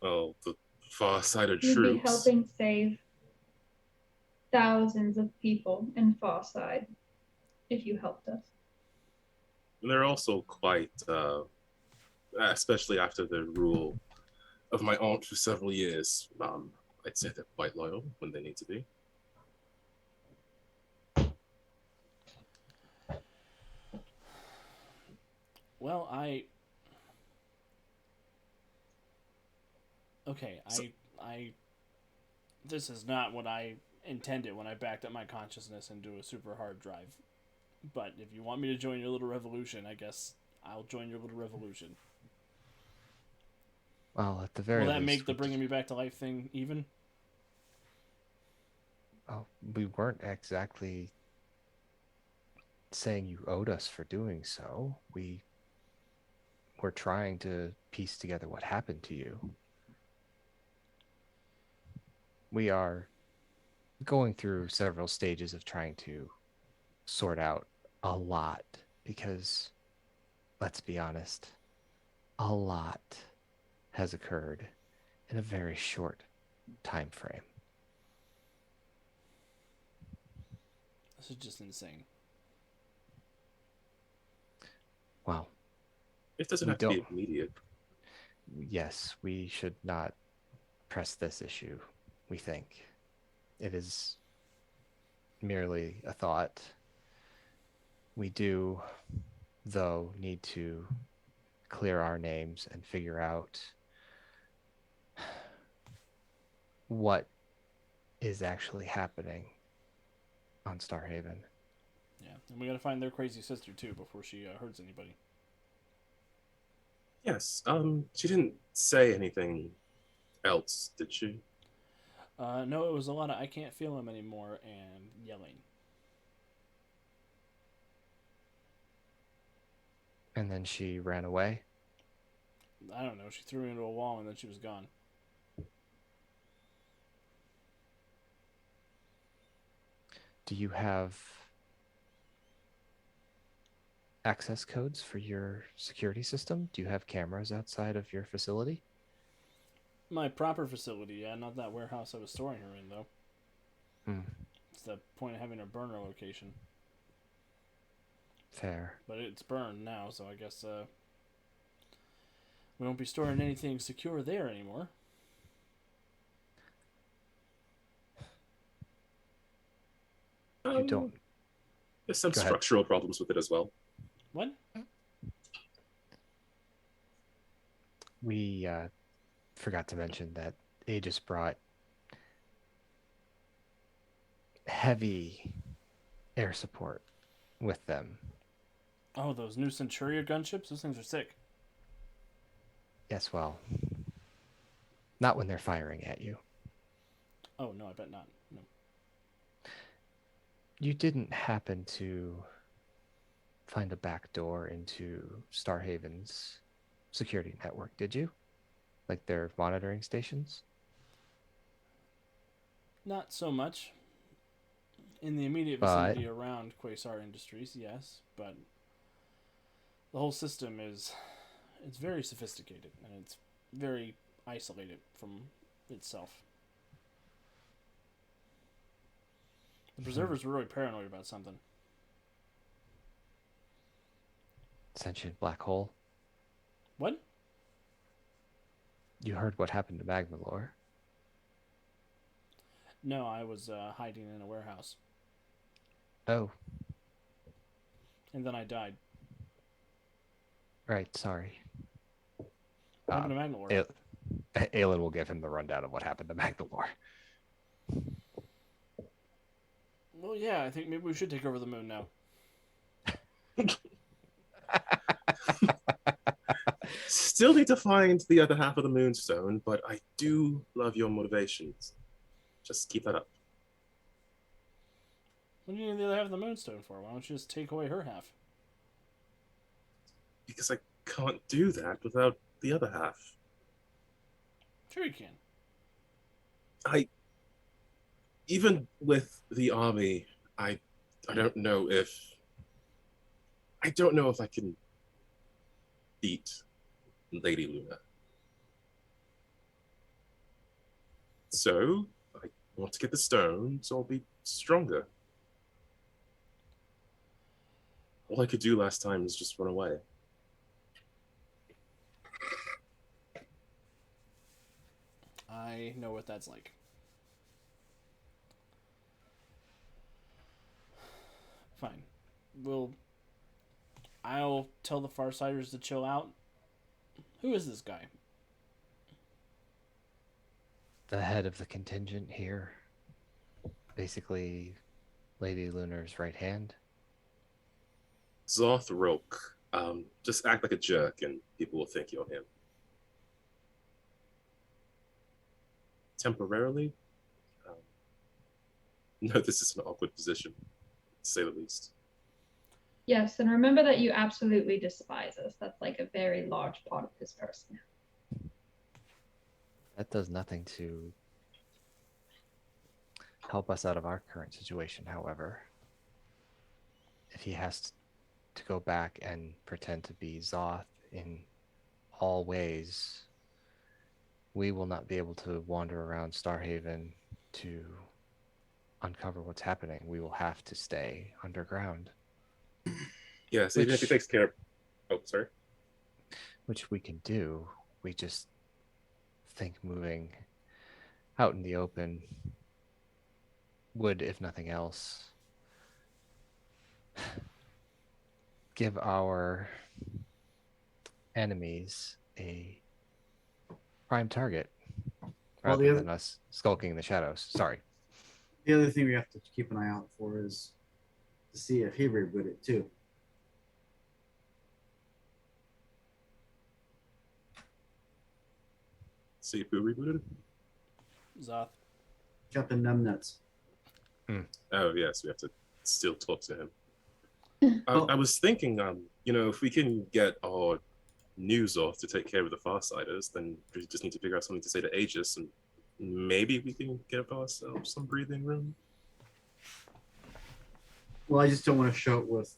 Oh, the far-sighted You'd troops. be helping save thousands of people in Farside if you helped us. And they're also quite, especially after the rule of my aunt for several years, I'd say they're quite loyal when they need to be. Well, Okay, So- this is not what I intended when I backed up my consciousness into a super hard drive. But if you want me to join your little revolution, I guess I'll join your little revolution. Well, at the very Will that least, make the bringing me back to life thing even? oh, we weren't exactly saying you owed us for doing so. We were trying to piece together what happened to you. We are going through several stages of trying to sort out a lot because, let's be honest, a lot has occurred in a very short time frame. This is just insane. Well, It doesn't We have to be don't- immediate. yes, we should not press this issue, we think. It is merely a thought. We do, though, need to clear our names and figure out what is actually happening on Starhaven. Yeah, and we gotta find their crazy sister too before she hurts anybody. Yes. She didn't say anything else, did she? No, it was a lot of I can't feel him anymore and yelling. And then she ran away. I don't know. She threw me into a wall and then she was gone. Do you have access codes for your security system? Do you have cameras outside of your facility? My proper facility, yeah, not that warehouse I was storing her in though. Hmm, It's the point of having a burner location. fair. But it's burned now, so I guess we won't be storing anything secure there anymore. You don't. There's some Go ahead. structural problems with it as well. What? We forgot to mention that Aegis brought heavy air support with them. Oh, those new Centuria gunships? Those things are sick. Yes, well, not when they're firing at you. Oh, no, I bet not. No. You didn't happen to find a back door into Starhaven's security network, did you? Like their monitoring stations? Not so much. In the immediate But- vicinity around Quasar Industries, yes, but the whole system is it's very sophisticated and it's very isolated from itself. The preservers were really paranoid about something. Sentient black hole. What? You heard what happened to Magmalore. No, I was hiding in a warehouse, Oh, and then I died. right, sorry. What happened to Magnalore? Aelin will give him the rundown of what happened to Magmalore. Well, yeah, I think maybe we should take over the moon now. Still need to find the other half of the moonstone, but I do love your motivations. Just keep that up. What do you need the other half of the moonstone for? Why don't you just take away her half? Because I can't do that without the other half. Sure you can. Even with the army, I don't know if I can beat Lady Luna. So I want to get the stone so I'll be stronger. All I could do last time was just run away. I know what that's like. Fine. I'll tell the Farsiders to chill out. Who is this guy? the head of the contingent here. Basically, Lady Lunar's right hand. Zoth Roke. Just act like a jerk and people will think you're him. Temporarily? No, this is an awkward position, to say the least. Yes, and remember that you absolutely despise us. That's like a very large part of this person. That does nothing to help us out of our current situation, however. If he has to go back and pretend to be Zoth in all ways, we will not be able to wander around Starhaven to uncover what's happening. We will have to stay underground. Yes, even if he takes care of... Oh, sorry. Which we can do. We just think moving out in the open would, if nothing else, give our enemies a prime target rather than us skulking in the shadows. Sorry. The other thing we have to keep an eye out for is to see if he rebooted it too. See who rebooted? Zoth. Captain Numbnuts. Oh, yes, we have to still talk to him. I was thinking, if we can get our news off to take care of the Farsiders, then we just need to figure out something to say to Aegis, and maybe we can give ourselves some breathing room. Well, I just don't want to show it with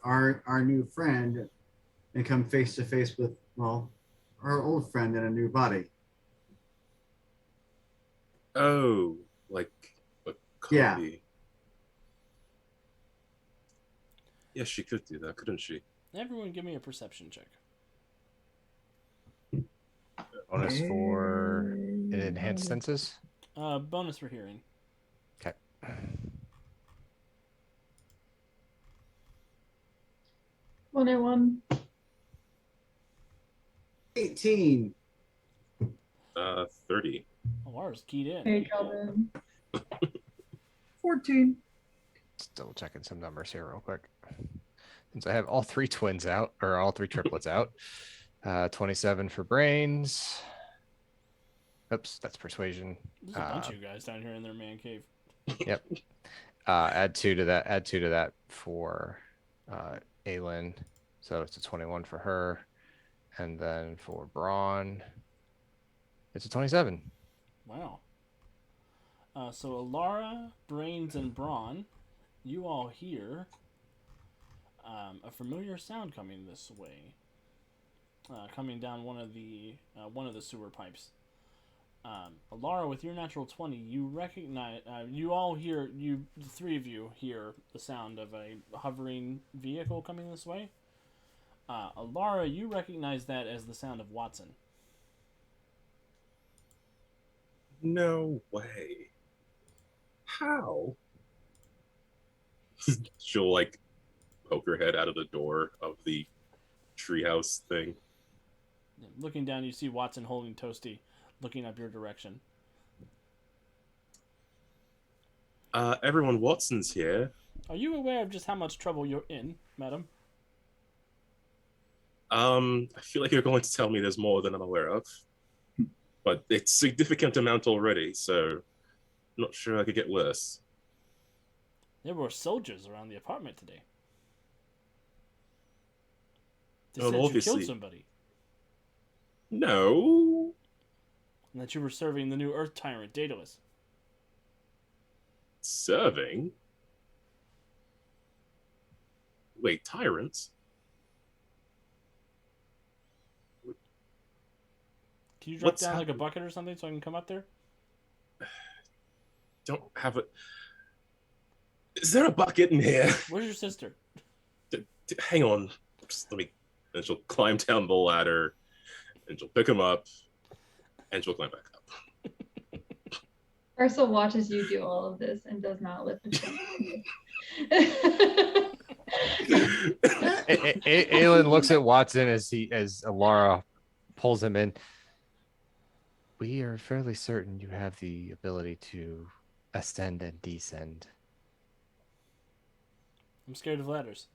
our new friend and come face to face with, well, our old friend in a new body. Oh, like a copy. Yeah. Yes, she could do that, couldn't she? Everyone give me a perception check. Bonus for an enhanced senses? Bonus for hearing. Okay. 101. 18. 30. Alara's keyed in. Hey, Calvin. 14. Just double checking some numbers here real quick. Since I have all three twins out, or all three triplets out. 27 for brains. Oops, that's persuasion. There's a bunch of you guys down here in their man cave. Yep. Add 2 to that. Add 2 to that for Aelin. So it's a 21 for her. And then for Braun, it's a 27. Wow. So Alara, Brains, and Braun, you all hear a familiar sound coming this way, coming down one of the sewer pipes. Alara, with your natural 20, you recognize. You all hear. The three of you hear the sound of a hovering vehicle coming this way. Alara, you recognize that as the sound of Watson. No way. How? She'll poke her head out of the door of the treehouse thing. Looking down, you see Watson holding Toasty, looking up your direction. Everyone, Watson's here. Are you aware of just how much trouble you're in, madam? I feel like you're going to tell me there's more than I'm aware of. But it's a significant amount already, so I'm not sure I could get worse. There were soldiers around the apartment today. They Well, said you obviously. killed somebody. No. And that you were serving the new Earth tyrant, Daedalus. Serving? Wait, tyrants? Can you drop What's down like a happening? bucket or something so I can come up there? Don't have a... Is there a bucket in here? Where's your sister? Hang on. Just let me... And she'll climb down the ladder, and she'll pick him up, and she'll climb back up. Ursula watches you do all of this and does not lift a finger. Aelin looks at Watson as Alara pulls him in. We are fairly certain you have the ability to ascend and descend. I'm scared of ladders.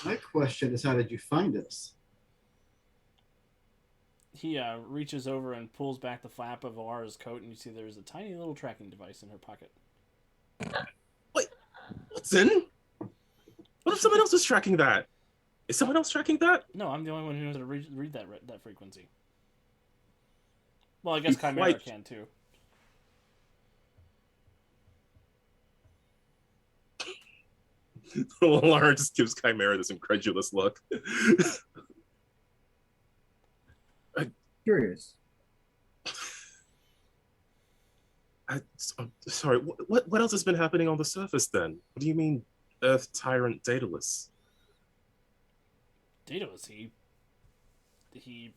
My question is, how did you find us? He reaches over and pulls back the flap of Alara's coat, and you see there's a tiny little tracking device in her pocket. Wait, what's in? What if someone else is tracking that? Is someone else tracking that? No, I'm the only one who knows how to read that frequency. Well, I guess You Chimera quite- can too. Laura just gives Chimera this incredulous look. Curious. I'm sorry, what else has been happening on the surface then? What do you mean, Earth Tyrant Daedalus? Daedalus, he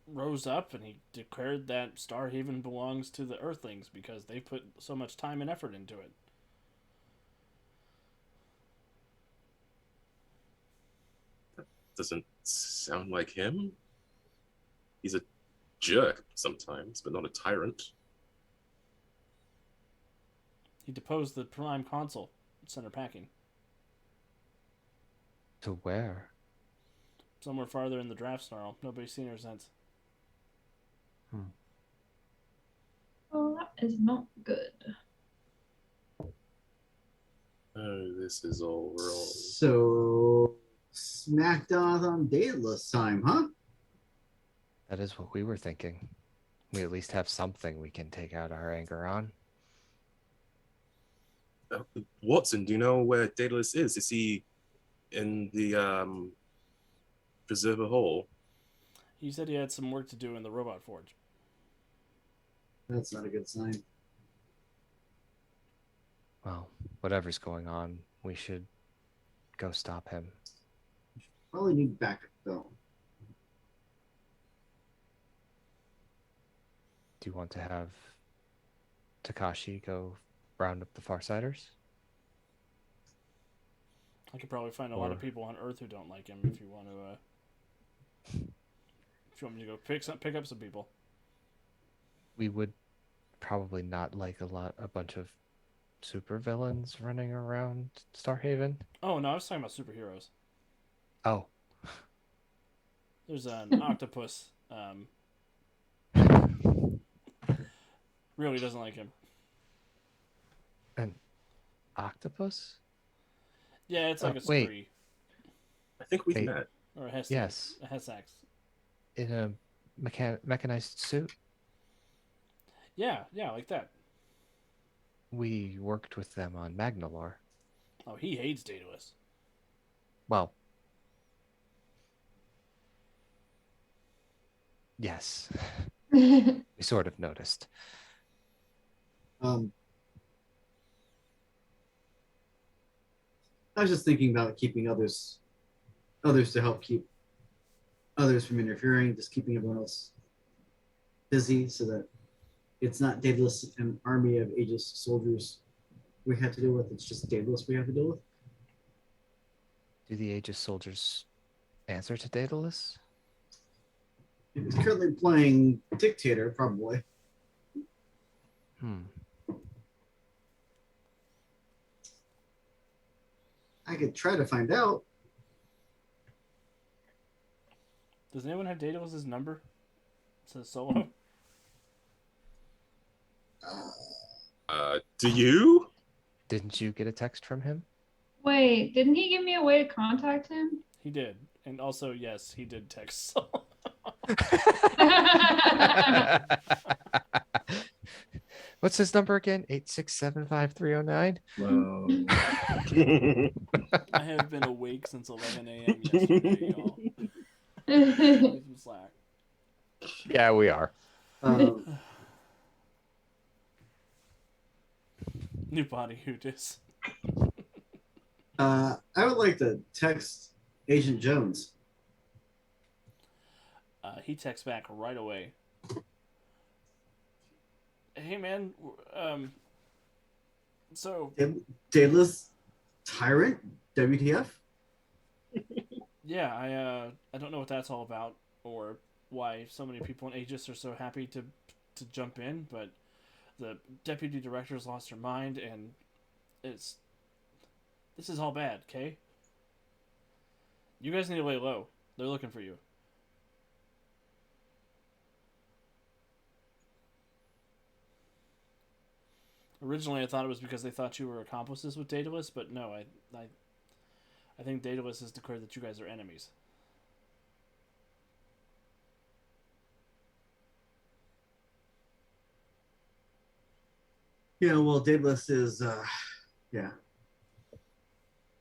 rose up and he declared that Starhaven belongs to the Earthlings because they put so much time and effort into it. Doesn't sound like him. He's a jerk sometimes, but not a tyrant. He deposed the Prime Consul, Center Packing, To where? somewhere farther in the draft snarl. Nobody's seen her since. Well, that is not good. Oh, this is all wrong. So, smackdown on Daedalus time, huh? That is what we were thinking. We at least have something we can take out our anger on. Watson, do you know where Daedalus is? Is he in the Preserver Hall? He said he had some work to do in the Robot Forge. That's not a good sign. Well, whatever's going on, we should go stop him. Probably need backup, though. Do you want to have Takashi go round up the Farsiders? I could probably find a lot of Or- people on Earth who don't like him if you want to. If you want me to go pick up some people. We would probably not like a bunch of supervillains running around Starhaven. Oh no, I was talking about superheroes. Oh. There's an octopus. Really doesn't like him. An octopus? Yeah, it's like a wait. spree I think we've Wait. met. or a Hess. Yes. A Hessax. In a mechanized suit? Yeah, like that. We worked with them on Magnalore. Oh, he hates Daedalus. Well, yes. We sort of noticed. I was just thinking about keeping others to help keep others from interfering, just keeping everyone else busy so that it's not Daedalus and army of Aegis soldiers we have to deal with. It's just Daedalus we have to deal with. Do the Aegis soldiers answer to Daedalus? He's currently playing dictator, probably. I could try to find out. Does anyone have Daedalus's number? It says solo. Do you? Didn't you get a text from him? Wait, didn't he give me a way to contact him? He did. And also, yes, he did text solo. What's his number again? 8675309? Whoa. I have been awake since 11 a.m. yesterday, y'all. Leave some slack. Yeah, we are. New body hootis. I would like to text Agent Jones. He texts back right away. Hey man, so Daedalus Tyrant? WTF? yeah, I don't know what that's all about, or why so many people in Aegis are so happy to jump in, but the deputy director's lost her mind, and this is all bad. Okay, you guys need to lay low. They're looking for you. Originally, I thought it was because they thought you were accomplices with Daedalus, but no, I think Daedalus has declared that you guys are enemies. Yeah, well, Daedalus is, yeah,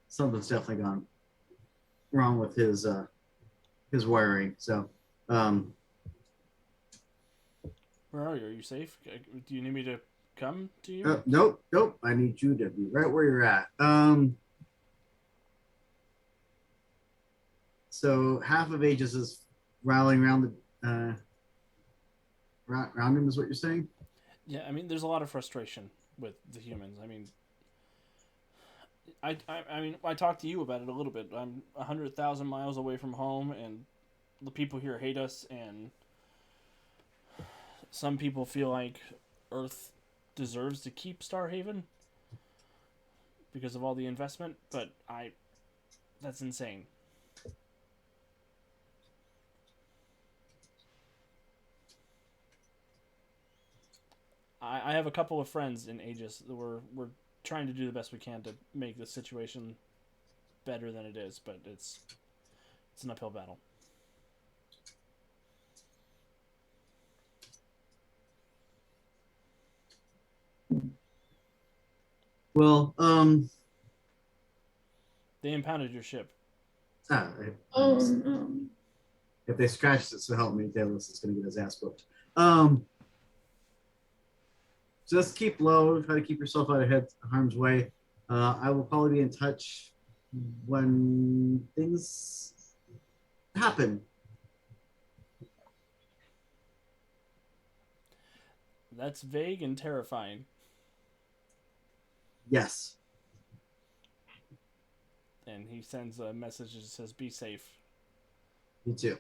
something's definitely gone wrong with his wiring. So, Where are you? Are you safe? Do you need me to come to you? nope. I need you to be right where you're at. So half of Aegis is rallying around around him, is what you're saying? Yeah, I mean, there's a lot of frustration with the humans. I mean, I talked to you about it a little bit. I'm 100,000 miles away from home, and the people here hate us, and some people feel like Earth deserves to keep Starhaven because of all the investment, but that's insane. I have a couple of friends in Aegis that we're trying to do the best we can to make the situation better than it is, but it's an uphill battle. Well, They impounded your ship. Oh no. If they scratched it, so help me, Daedalus is going to get his ass whooped. Just keep low. Try to keep yourself out of harm's way. I will probably be in touch when things happen. That's vague and terrifying. Yes. And he sends a message that says, "Be safe." Me too.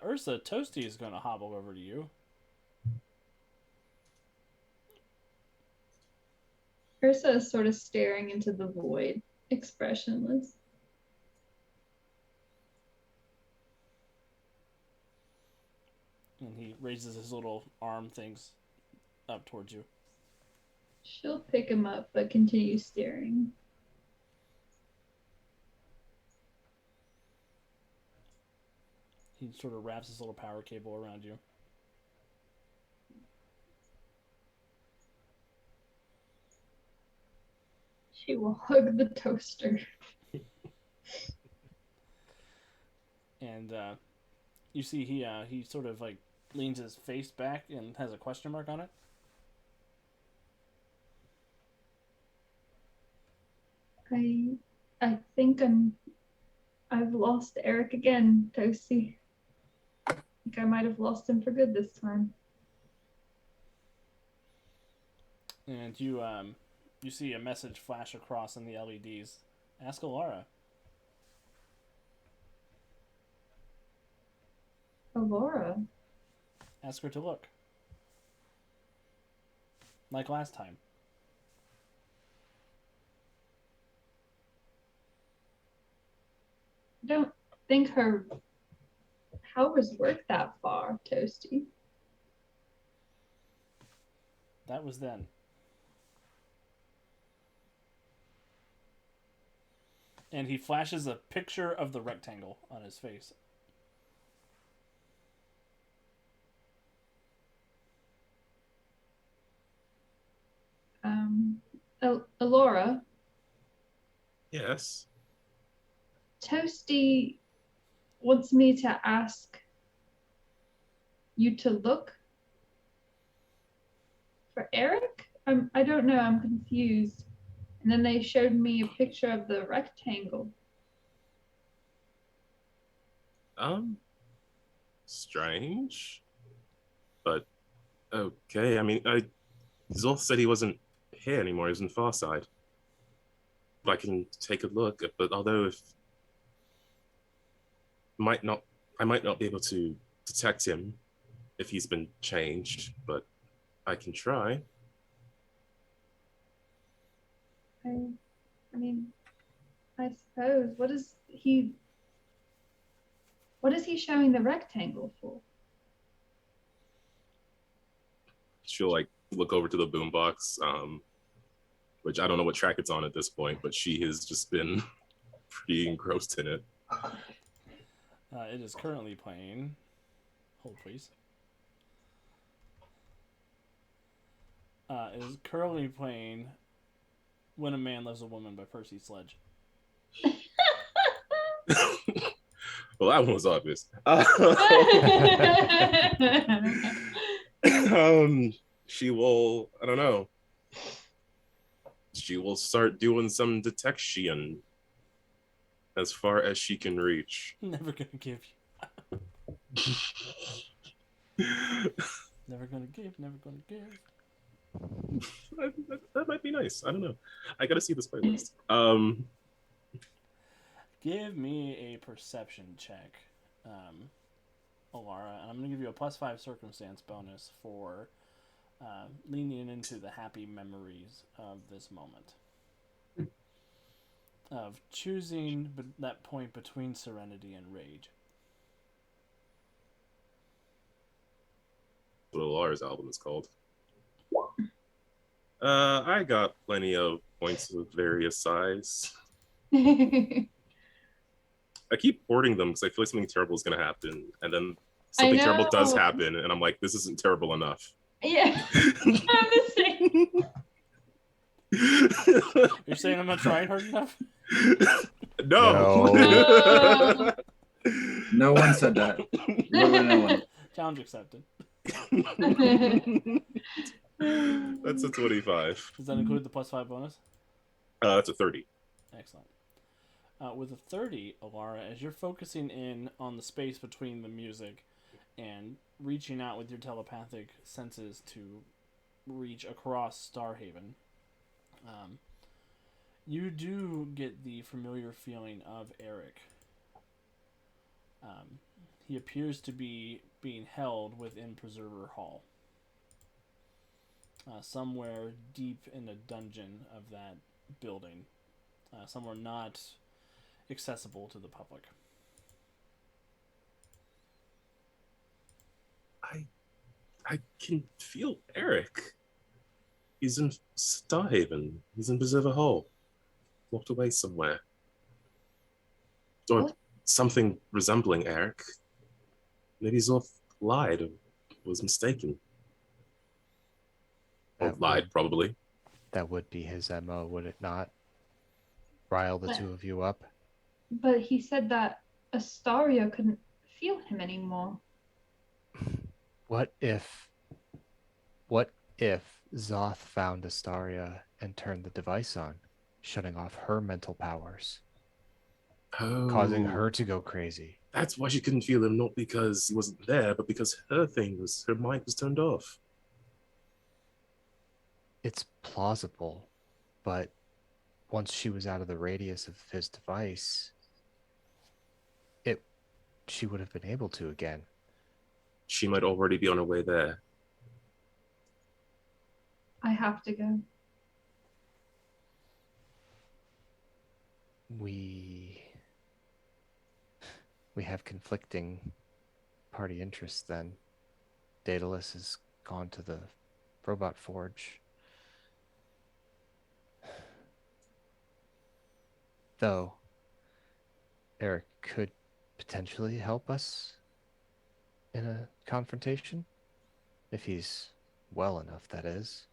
Ursa, Toasty is going to hobble over to you. Ursa is sort of staring into the void, expressionless. And he raises his little arm things up towards you. She'll pick him up, but continue staring. He sort of wraps his little power cable around you. She will hug the toaster. And you see he sort of like leans his face back and has a question mark on it. I think I've lost Eric again, Toasty. I think I might have lost him for good this time. And you see a message flash across in the LEDs. Ask Alara. Aurora. Ask her to look. Like last time. I don't think her powers work that far, Toasty. That was then. And he flashes a picture of the rectangle on his face. Alora, Yes. Toasty wants me to ask you to look for Eric? I don't know, I'm confused. And then they showed me a picture of the rectangle. Strange. But okay. I mean, Zol said he wasn't here anymore. He was in Farside. I can take a look. But although if might not, I might not be able to detect him if he's been changed. But I can try. I mean, I suppose. What is he showing the rectangle for? She'll like look over to the boombox, which I don't know what track it's on at this point, but she has just been pretty engrossed in it. It is currently playing. Hold, please. It is currently playing "When a Man Loves a Woman" by Percy Sledge. Well, that one was obvious. She will, I don't know. She will start doing some detection as far as she can reach. Never gonna give you. Never gonna give. Never gonna give. That might be nice. I don't know. I gotta see this playlist. Give me a perception check, Alara, and I'm going to give you a +5 circumstance bonus for leaning into the happy memories of this moment. Of choosing that point between serenity and rage. What Lars album is called. I got plenty of points of various size. I keep hoarding them because I feel like something terrible is going to happen, and then something terrible does happen, and I'm like, this isn't terrible enough. Yeah, I'm the same. You're saying I'm not trying hard enough? No. No one said that. Literally no one. Challenge accepted. That's a 25. Does that include the +5 bonus? That's a 30. Excellent. With a 30, Alara, as you're focusing in on the space between the music and reaching out with your telepathic senses to reach across Starhaven, you do get the familiar feeling of Eric. He appears to be being held within Preserver Hall. Somewhere deep in a dungeon of that building. Somewhere not accessible to the public. I can feel Eric. He's in Starhaven. He's in Preserver Hall. Walked away somewhere. Or something resembling Eric. Maybe Zorth lied or was mistaken. Or lied, probably. That would be his MO, would it not? Rile the two of you up. But he said that Astaria couldn't feel him anymore. What if Zoth found Astaria and turned the device on, shutting off her mental powers, causing her to go crazy? That's why she couldn't feel him, not because he wasn't there, but because her mind was turned off. It's plausible, but once she was out of the radius of his device, she would have been able to again. She might already be on her way there. I have to go. We have conflicting party interests then. Daedalus has gone to the robot forge. Though Eric could potentially help us in a confrontation, if he's well enough, that is.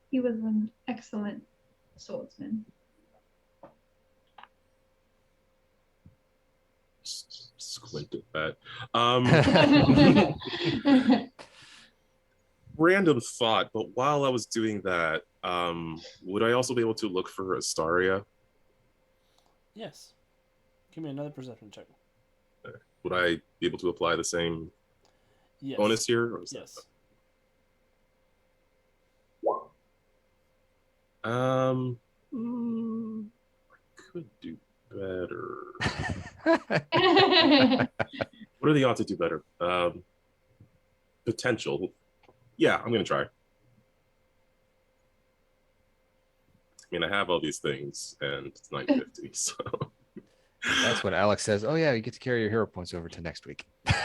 He was an excellent swordsman. Squint at that. Random thought, but while I was doing that, would I also be able to look for Astaria? Yes. Give me another perception check. Would I be able to apply the same Yes. bonus here? Or is Yes. Could do better. What are the odds to do better? Potential. Yeah, I'm gonna try. I mean, I have all these things, and it's 950, so. That's when Alex says, "Oh yeah, you get to carry your hero points over to next week." That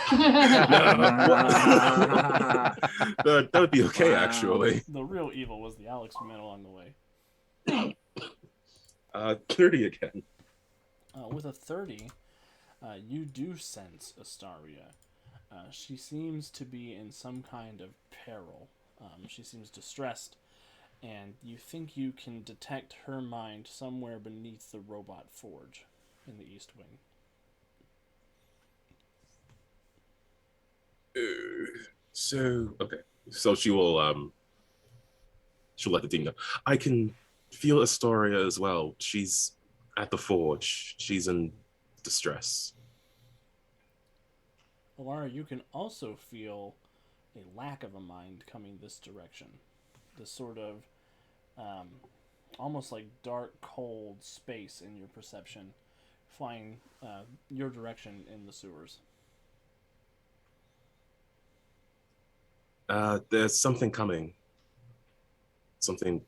would be okay, Wow. actually. The real evil was the Alex we met along the way. 30 again. With a 30, you do sense Astaria. She seems to be in some kind of peril. She seems distressed, and you think you can detect her mind somewhere beneath the robot forge in the East Wing. So okay, so she'll let the team know. I can feel Astoria as well. She's at the forge. She's in distress. Alara, you can also feel a lack of a mind coming this direction. This sort of almost like dark, cold space in your perception, flying your direction in the sewers. There's something coming. Something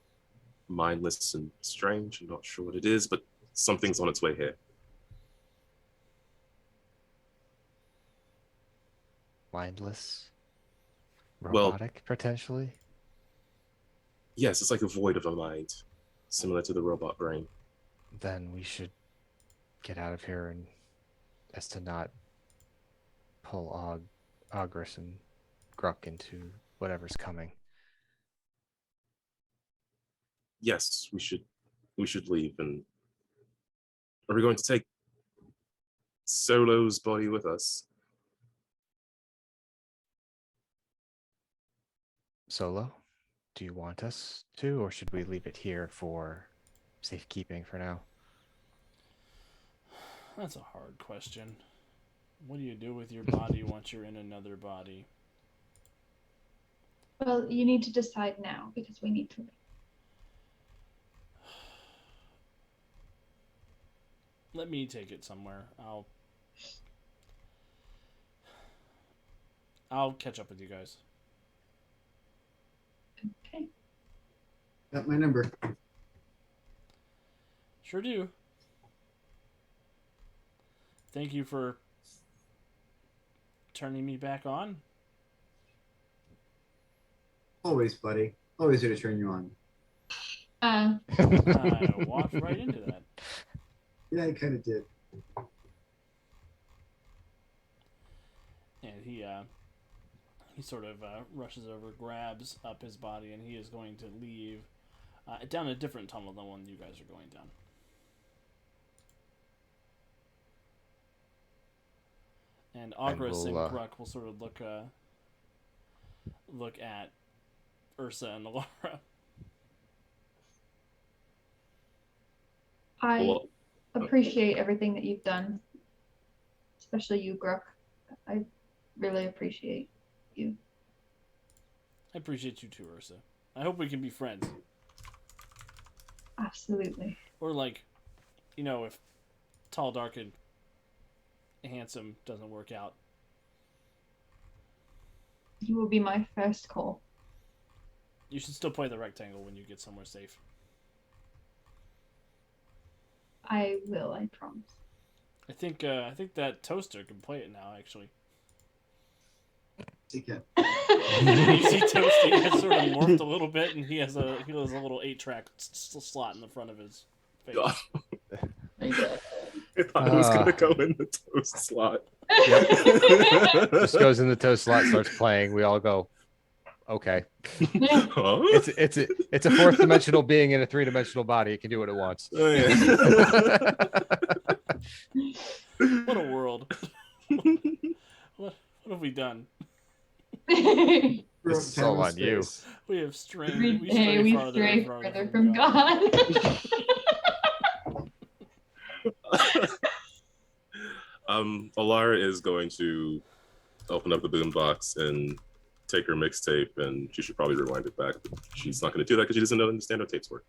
mindless and strange. I'm not sure what it is, but something's on its way here. Mindless, Well- robotic, potentially. Yes, it's like a void of a mind, similar to the robot brain. Then we should get out of here and as to not pull Ogris and Gruck into whatever's coming. Yes, we should leave. And are we going to take Solo's body with us? Solo, do you want us to, or should we leave it here for safekeeping for now? That's a hard question. What do you do with your body once you're in another body? Well, you need to decide now because we need to leave. Let me take it somewhere. I'll catch up with you guys. Okay. Got my number. Sure do. Thank you for turning me back on. Always, buddy. Always here to turn you on. I walked right into that. Yeah, I kind of did. And he sort of rushes over, grabs up his body, and he is going to leave down a different tunnel than one you guys are going down. And Ogris and Gruck will sort of look at Ursa and Alara. I appreciate everything that you've done, especially you, Gruck. I really appreciate you. I appreciate you too, Ursa. I hope we can be friends. Absolutely. Or like, if tall, dark, and handsome doesn't work out. You will be my first call. You should still play the rectangle when you get somewhere safe. I will, I promise. I think that toaster can play it now, actually. Take it. You see Toasty has sort of morphed a little bit, and he has a little 8-track slot in the front of his face. God. My God. I thought it was gonna go in the toast slot. Yep. Just goes in the toast slot, starts playing. We all go, okay. Huh? It's a fourth dimensional being in a 3-dimensional body. It can do what it wants. Oh, yeah. What a world. What have we done? This is all on you. We have strayed. Every We day stray we farther stray and farther further from God. Alara is going to open up the boombox and take her mixtape, and she should probably rewind it back. But she's not going to do that because she doesn't understand how tapes work.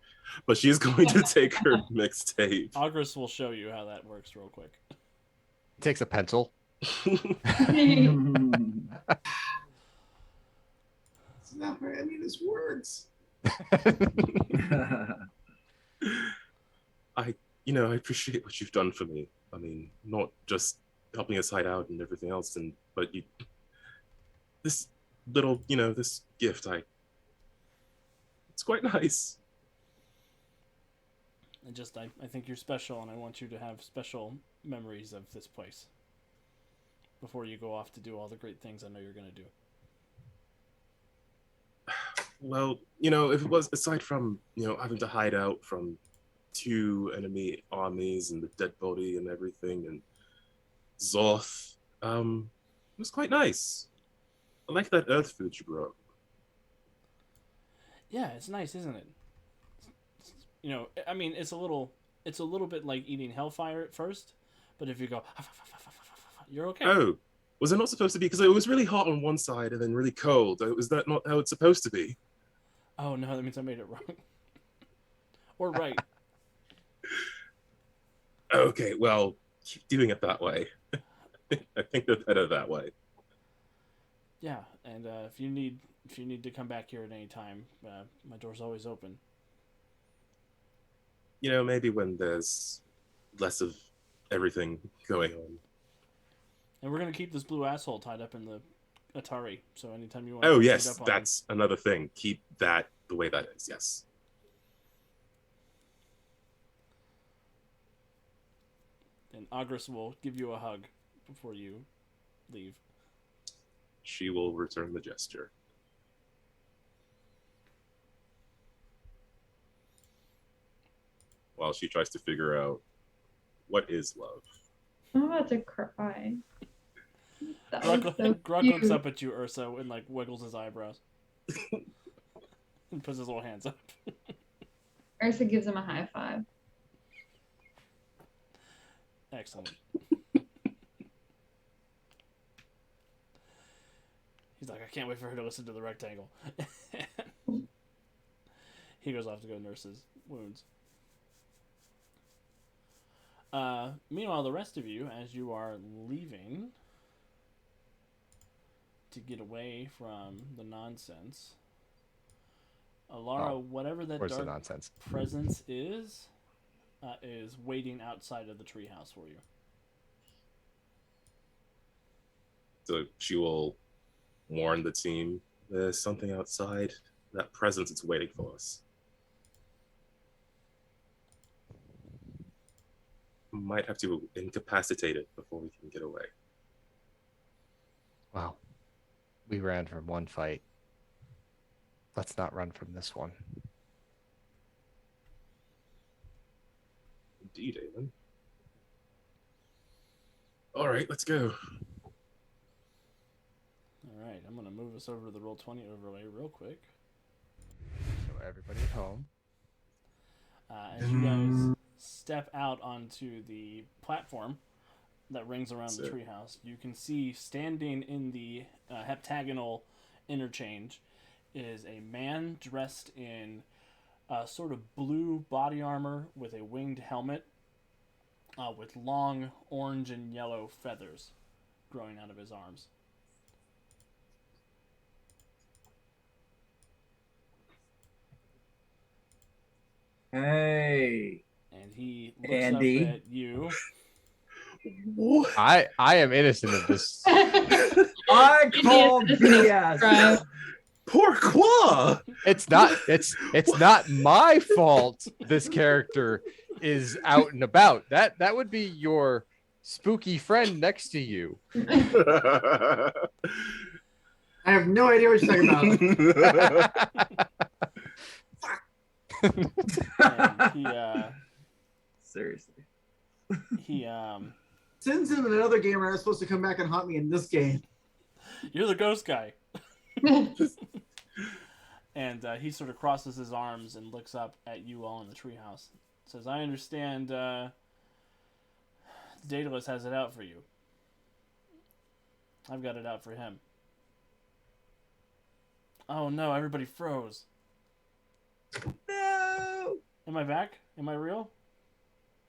But she's going to take her mixtape. August will show you how that works real quick. Takes a pencil. It's not very, I mean, this works. I appreciate what you've done for me. I mean, not just helping us hide out and everything else, but this little, this gift, it's quite nice. I think you're special, and I want you to have special memories of this place before you go off to do all the great things I know you're going to do. Well, if it was aside from, having to hide out from 2 enemy armies and the dead body and everything and Zoth, it was quite nice. I like that earth food you brought. Yeah, it's nice, isn't it? I mean, it's a little bit like eating hellfire at first, but if you go, you're okay. Oh, was it not supposed to be? Because it was really hot on one side and then really cold. Was that not how it's supposed to be? Oh no, that means I made it wrong. Or right. Okay, well, keep doing it that way. I think they're better that way. Yeah, and if you need to come back here at any time, my door's always open. Maybe when there's less of everything going on. And we're gonna keep this blue asshole tied up in the Atari, so anytime you want. Oh to yes, up on that's another thing. Keep that the way that is. Yes. And Agris will give you a hug before you leave. She will return the gesture. While she tries to figure out what is love. I'm about to cry. That was so Grug cute. looks up at you, Ursa, and wiggles his eyebrows. And puts his little hands up. Ursa gives him a high five. Excellent. He's like, I can't wait for her to listen to the rectangle. He goes off to go nurse his wounds. Meanwhile, the rest of you, as you are leaving to get away from the nonsense, Alara, whatever that Where's the dark nonsense? presence is waiting outside of the treehouse for you. So she will warn the team there's something outside. That presence is waiting for us. Might have to incapacitate it before we can get away. Wow. We ran from one fight. Let's not run from this one. Indeed, Aiden. All right, let's go. All right, I'm going to move us over to the Roll20 overlay real quick. Show everybody at home. As you guys step out onto the platform that rings around the treehouse, you can see standing in the heptagonal interchange is a man dressed in sort of blue body armor with a winged helmet with long orange and yellow feathers growing out of his arms. Hey, And he looks Andy. up at you. What? I am innocent of this. I call BS. Right. Pourquoi? It's not my fault this character is out and about. That would be your spooky friend next to you. I have no idea what you're talking about. And he Seriously. Since him in another game, I was supposed to come back and haunt me in this game. You're the ghost guy. And he sort of crosses his arms and looks up at you all in the treehouse. Says, I understand Daedalus has it out for you. I've got it out for him. Oh no, everybody froze. No. Am I back? Am I real?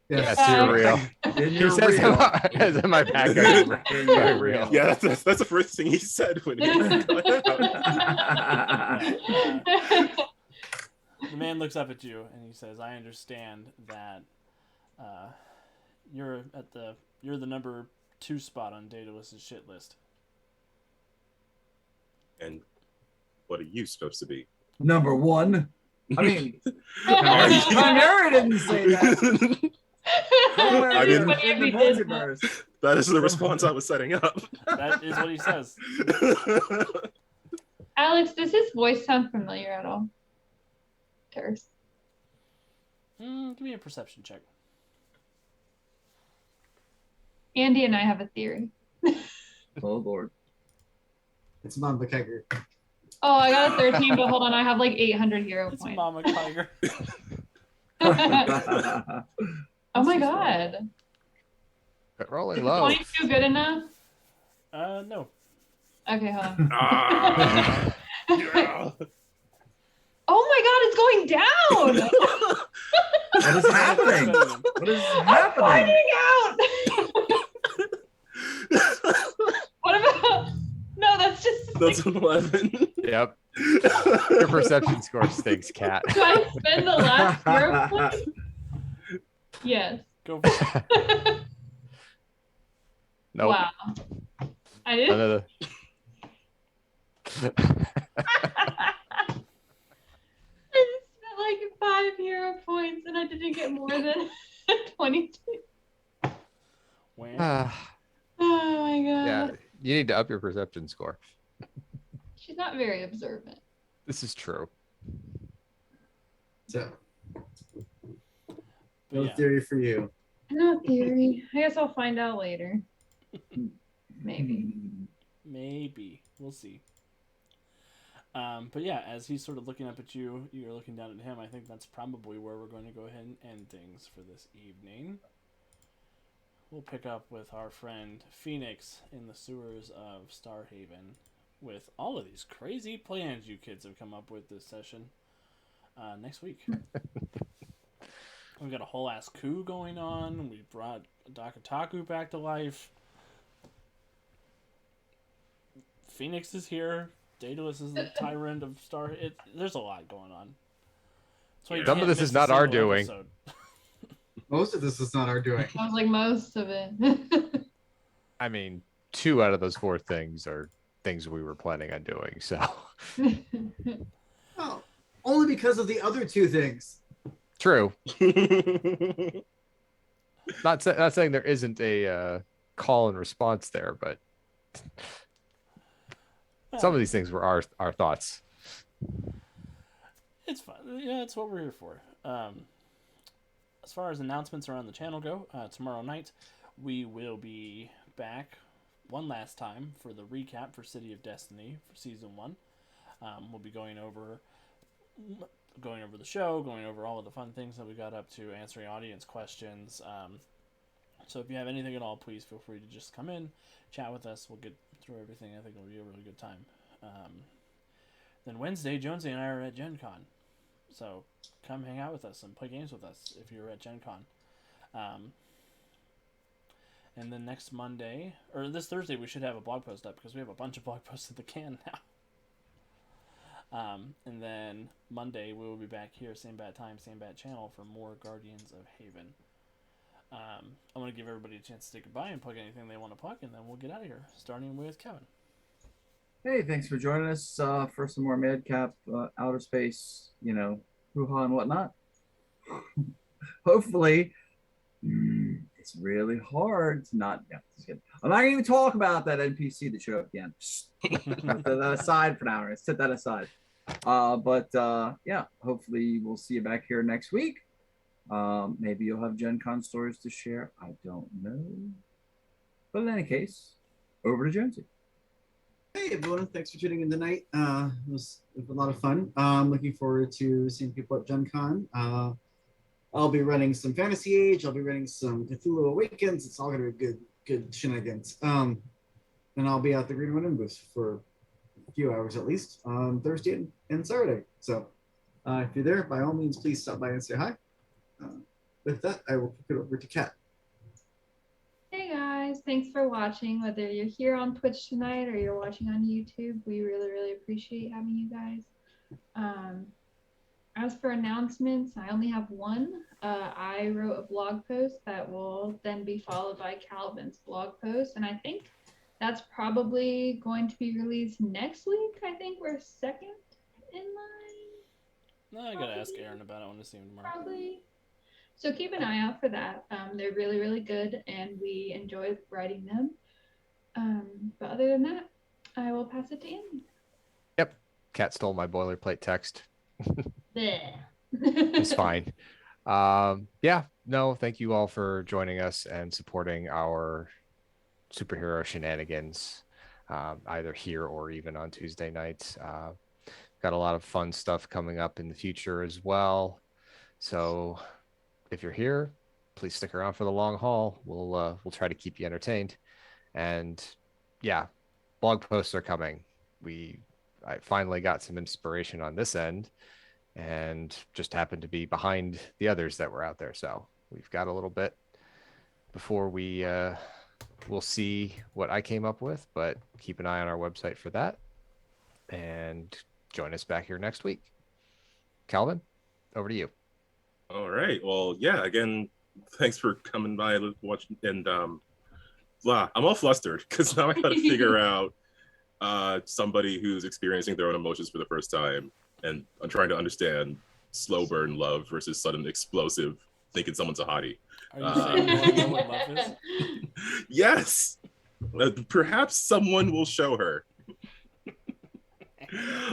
Yes, Yeah. you're real. Then He you're says, real. "As in my back, I'm Then very you're real." Yeah, that's the first thing he said when he got out. The man looks up at you and he says, "I understand that you're the number 2 spot on Daedalus's shit list." And what are you supposed to be? Number 1. I mean, Are you- Chimera didn't say that. Somewhere I didn't- in the multiverse. That is the response I was setting up. That is what he says. Alex, does his voice sound familiar at all? Terrace. Give me a perception check. Andy and I have a theory. Oh Lord. It's Mom McKegger. Oh, I got a 13, but hold on, I have like 800 hero It's points. Mama Tiger. Oh my god. But rolling Is low. 22 good enough? No. Okay, hold on. Ah, yeah. Oh my god, it's going down! What is happening? What is I'm happening? finding out! What about... No, that's just... That's an 11. Yep. Your perception score stinks, cat. Do I spend the last hero point? Yes. Go for it. Nope. Wow. I didn't... None of I spent like 5 hero points and I didn't get more than 22. Wham. Oh my god. yeah, you need to up your perception score. She's not very observant. This is true. So, But no yeah. theory for you. No theory. I guess I'll find out later. Maybe. Maybe. We'll see. But yeah, as he's sort of looking up at you, you're looking down at him. I think that's probably where we're going to go ahead and end things for this evening. We'll pick up with our friend Phoenix in the sewers of Starhaven with all of these crazy plans you kids have come up with this session next week. We've got a whole ass coup going on. We brought Dakataku back to life. Phoenix is here. Daedalus is the tyrant of Star. There's a lot going on. So you Some of can't this miss is a not our single doing. episode. Most of this is not our doing. I was like most of it. I mean, 2 out of those 4 things are things we were planning on doing. So Oh, only because of the other 2 things. true. Not saying there isn't a call and response there, but some of these things were our thoughts. It's fun. Yeah, that's what we're here for. As far as announcements around the channel go, tomorrow night we will be back one last time for the recap for City of Destiny for Season 1. We'll be going over the show, going over all of the fun things that we got up to, answering audience questions. So if you have anything at all, please feel free to just come in, chat with us. We'll get through everything. I think it'll be a really good time. Then Wednesday, Jonesy and I are at Gen Con. So come hang out with us and play games with us if you're at Gen Con. And then next Monday, or this Thursday, we should have a blog post up because we have a bunch of blog posts in the can now. And then Monday, we will be back here, same bad time, same bad channel for more Guardians of Haven. I want to give everybody a chance to say goodbye and plug anything they want to plug, and then we'll get out of here, starting with Kevin. Hey, thanks for joining us for some more Madcap outer space, hoo-ha and whatnot. Hopefully, it's really hard to not. Yeah, just kidding. I'm not going to even talk about that NPC that showed up again. Put that aside for now. Set that aside. But yeah, hopefully we'll see you back here next week. Maybe you'll have Gen Con stories to share. I don't know. But in any case, over to Jonesy. Hey everyone, thanks for tuning in tonight. It was a lot of fun. Looking forward to seeing people at Gen Con. I'll be running some Fantasy Age. I'll be running some Cthulhu Awakens. It's all gonna be good shenanigans. And I'll be at the Green Wind booth for few hours at least on Thursday and Saturday. So if you're there, by all means, please stop by and say hi. With that, I will kick it over to Kat. Hey guys, thanks for watching. Whether you're here on Twitch tonight or you're watching on YouTube, we really, really appreciate having you guys. As for announcements, I only have one. I wrote a blog post that will then be followed by Calvin's blog post, and I think that's probably going to be released next week. I think we're second in line. No, I gotta ask Aaron about it. I want to see him tomorrow. Probably. So keep an eye out for that. They're really, really good, and we enjoy writing them. But other than that, I will pass it to Andy. Yep. Kat stole my boilerplate text. Bleh. It's fine. Yeah, no, thank you all for joining us and supporting our superhero shenanigans, either here or even on Tuesday nights. Got a lot of fun stuff coming up in the future as well. So if you're here, please stick around for the long haul. We'll try to keep you entertained. And yeah, blog posts are coming. I finally got some inspiration on this end and just happened to be behind the others that were out there. So we've got a little bit before we'll see what I came up with, but keep an eye on our website for that and join us back here next week. Calvin, over to you. All right. Well, yeah, again, thanks for coming by and watching. And I'm all flustered because now I got to figure out somebody who's experiencing their own emotions for the first time. And I'm trying to understand slow burn love versus sudden explosive thinking someone's a hottie. Are you saying you want to know what love is? Yes. Perhaps someone will show her.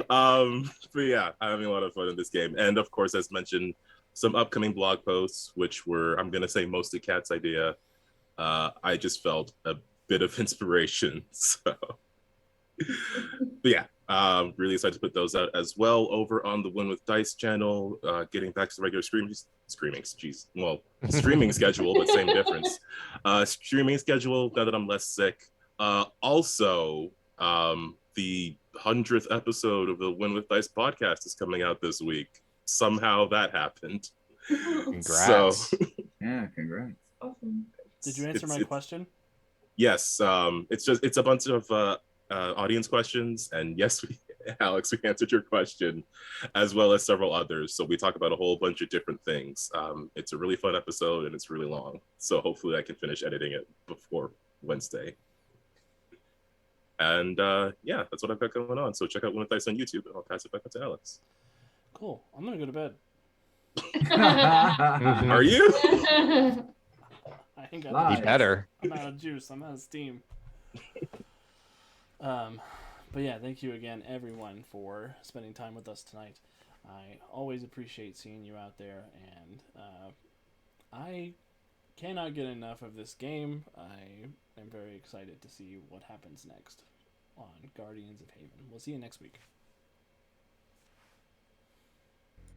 But yeah, I'm having a lot of fun in this game. And of course, as mentioned, some upcoming blog posts, which were, I'm going to say, mostly Kat's idea. I just felt a bit of inspiration. So, but yeah, really excited to put those out as well over on the Win with Dice channel. Getting back to the regular streaming schedule, but same difference. Streaming schedule now that I'm less sick. Also, the 100th episode of the Win with Dice podcast is coming out this week. Somehow that happened. Congrats. So, Yeah, congrats. Awesome. Did you answer my question? Yes. It's a bunch of audience questions, and yes, Alex, we answered your question, as well as several others. So we talk about a whole bunch of different things. It's a really fun episode, and it's really long. So hopefully I can finish editing it before Wednesday. And yeah, that's what I've got going on. So check out Win with Dice on YouTube, and I'll pass it back up to Alex. Cool. I'm gonna go to bed. Are you? I think Be Live. better. I'm out of juice. I'm out of steam. But yeah, thank you again, everyone, for spending time with us tonight. I always appreciate seeing you out there, and I cannot get enough of this game. I am very excited to see what happens next on Guardians of Haven. We'll see you next week.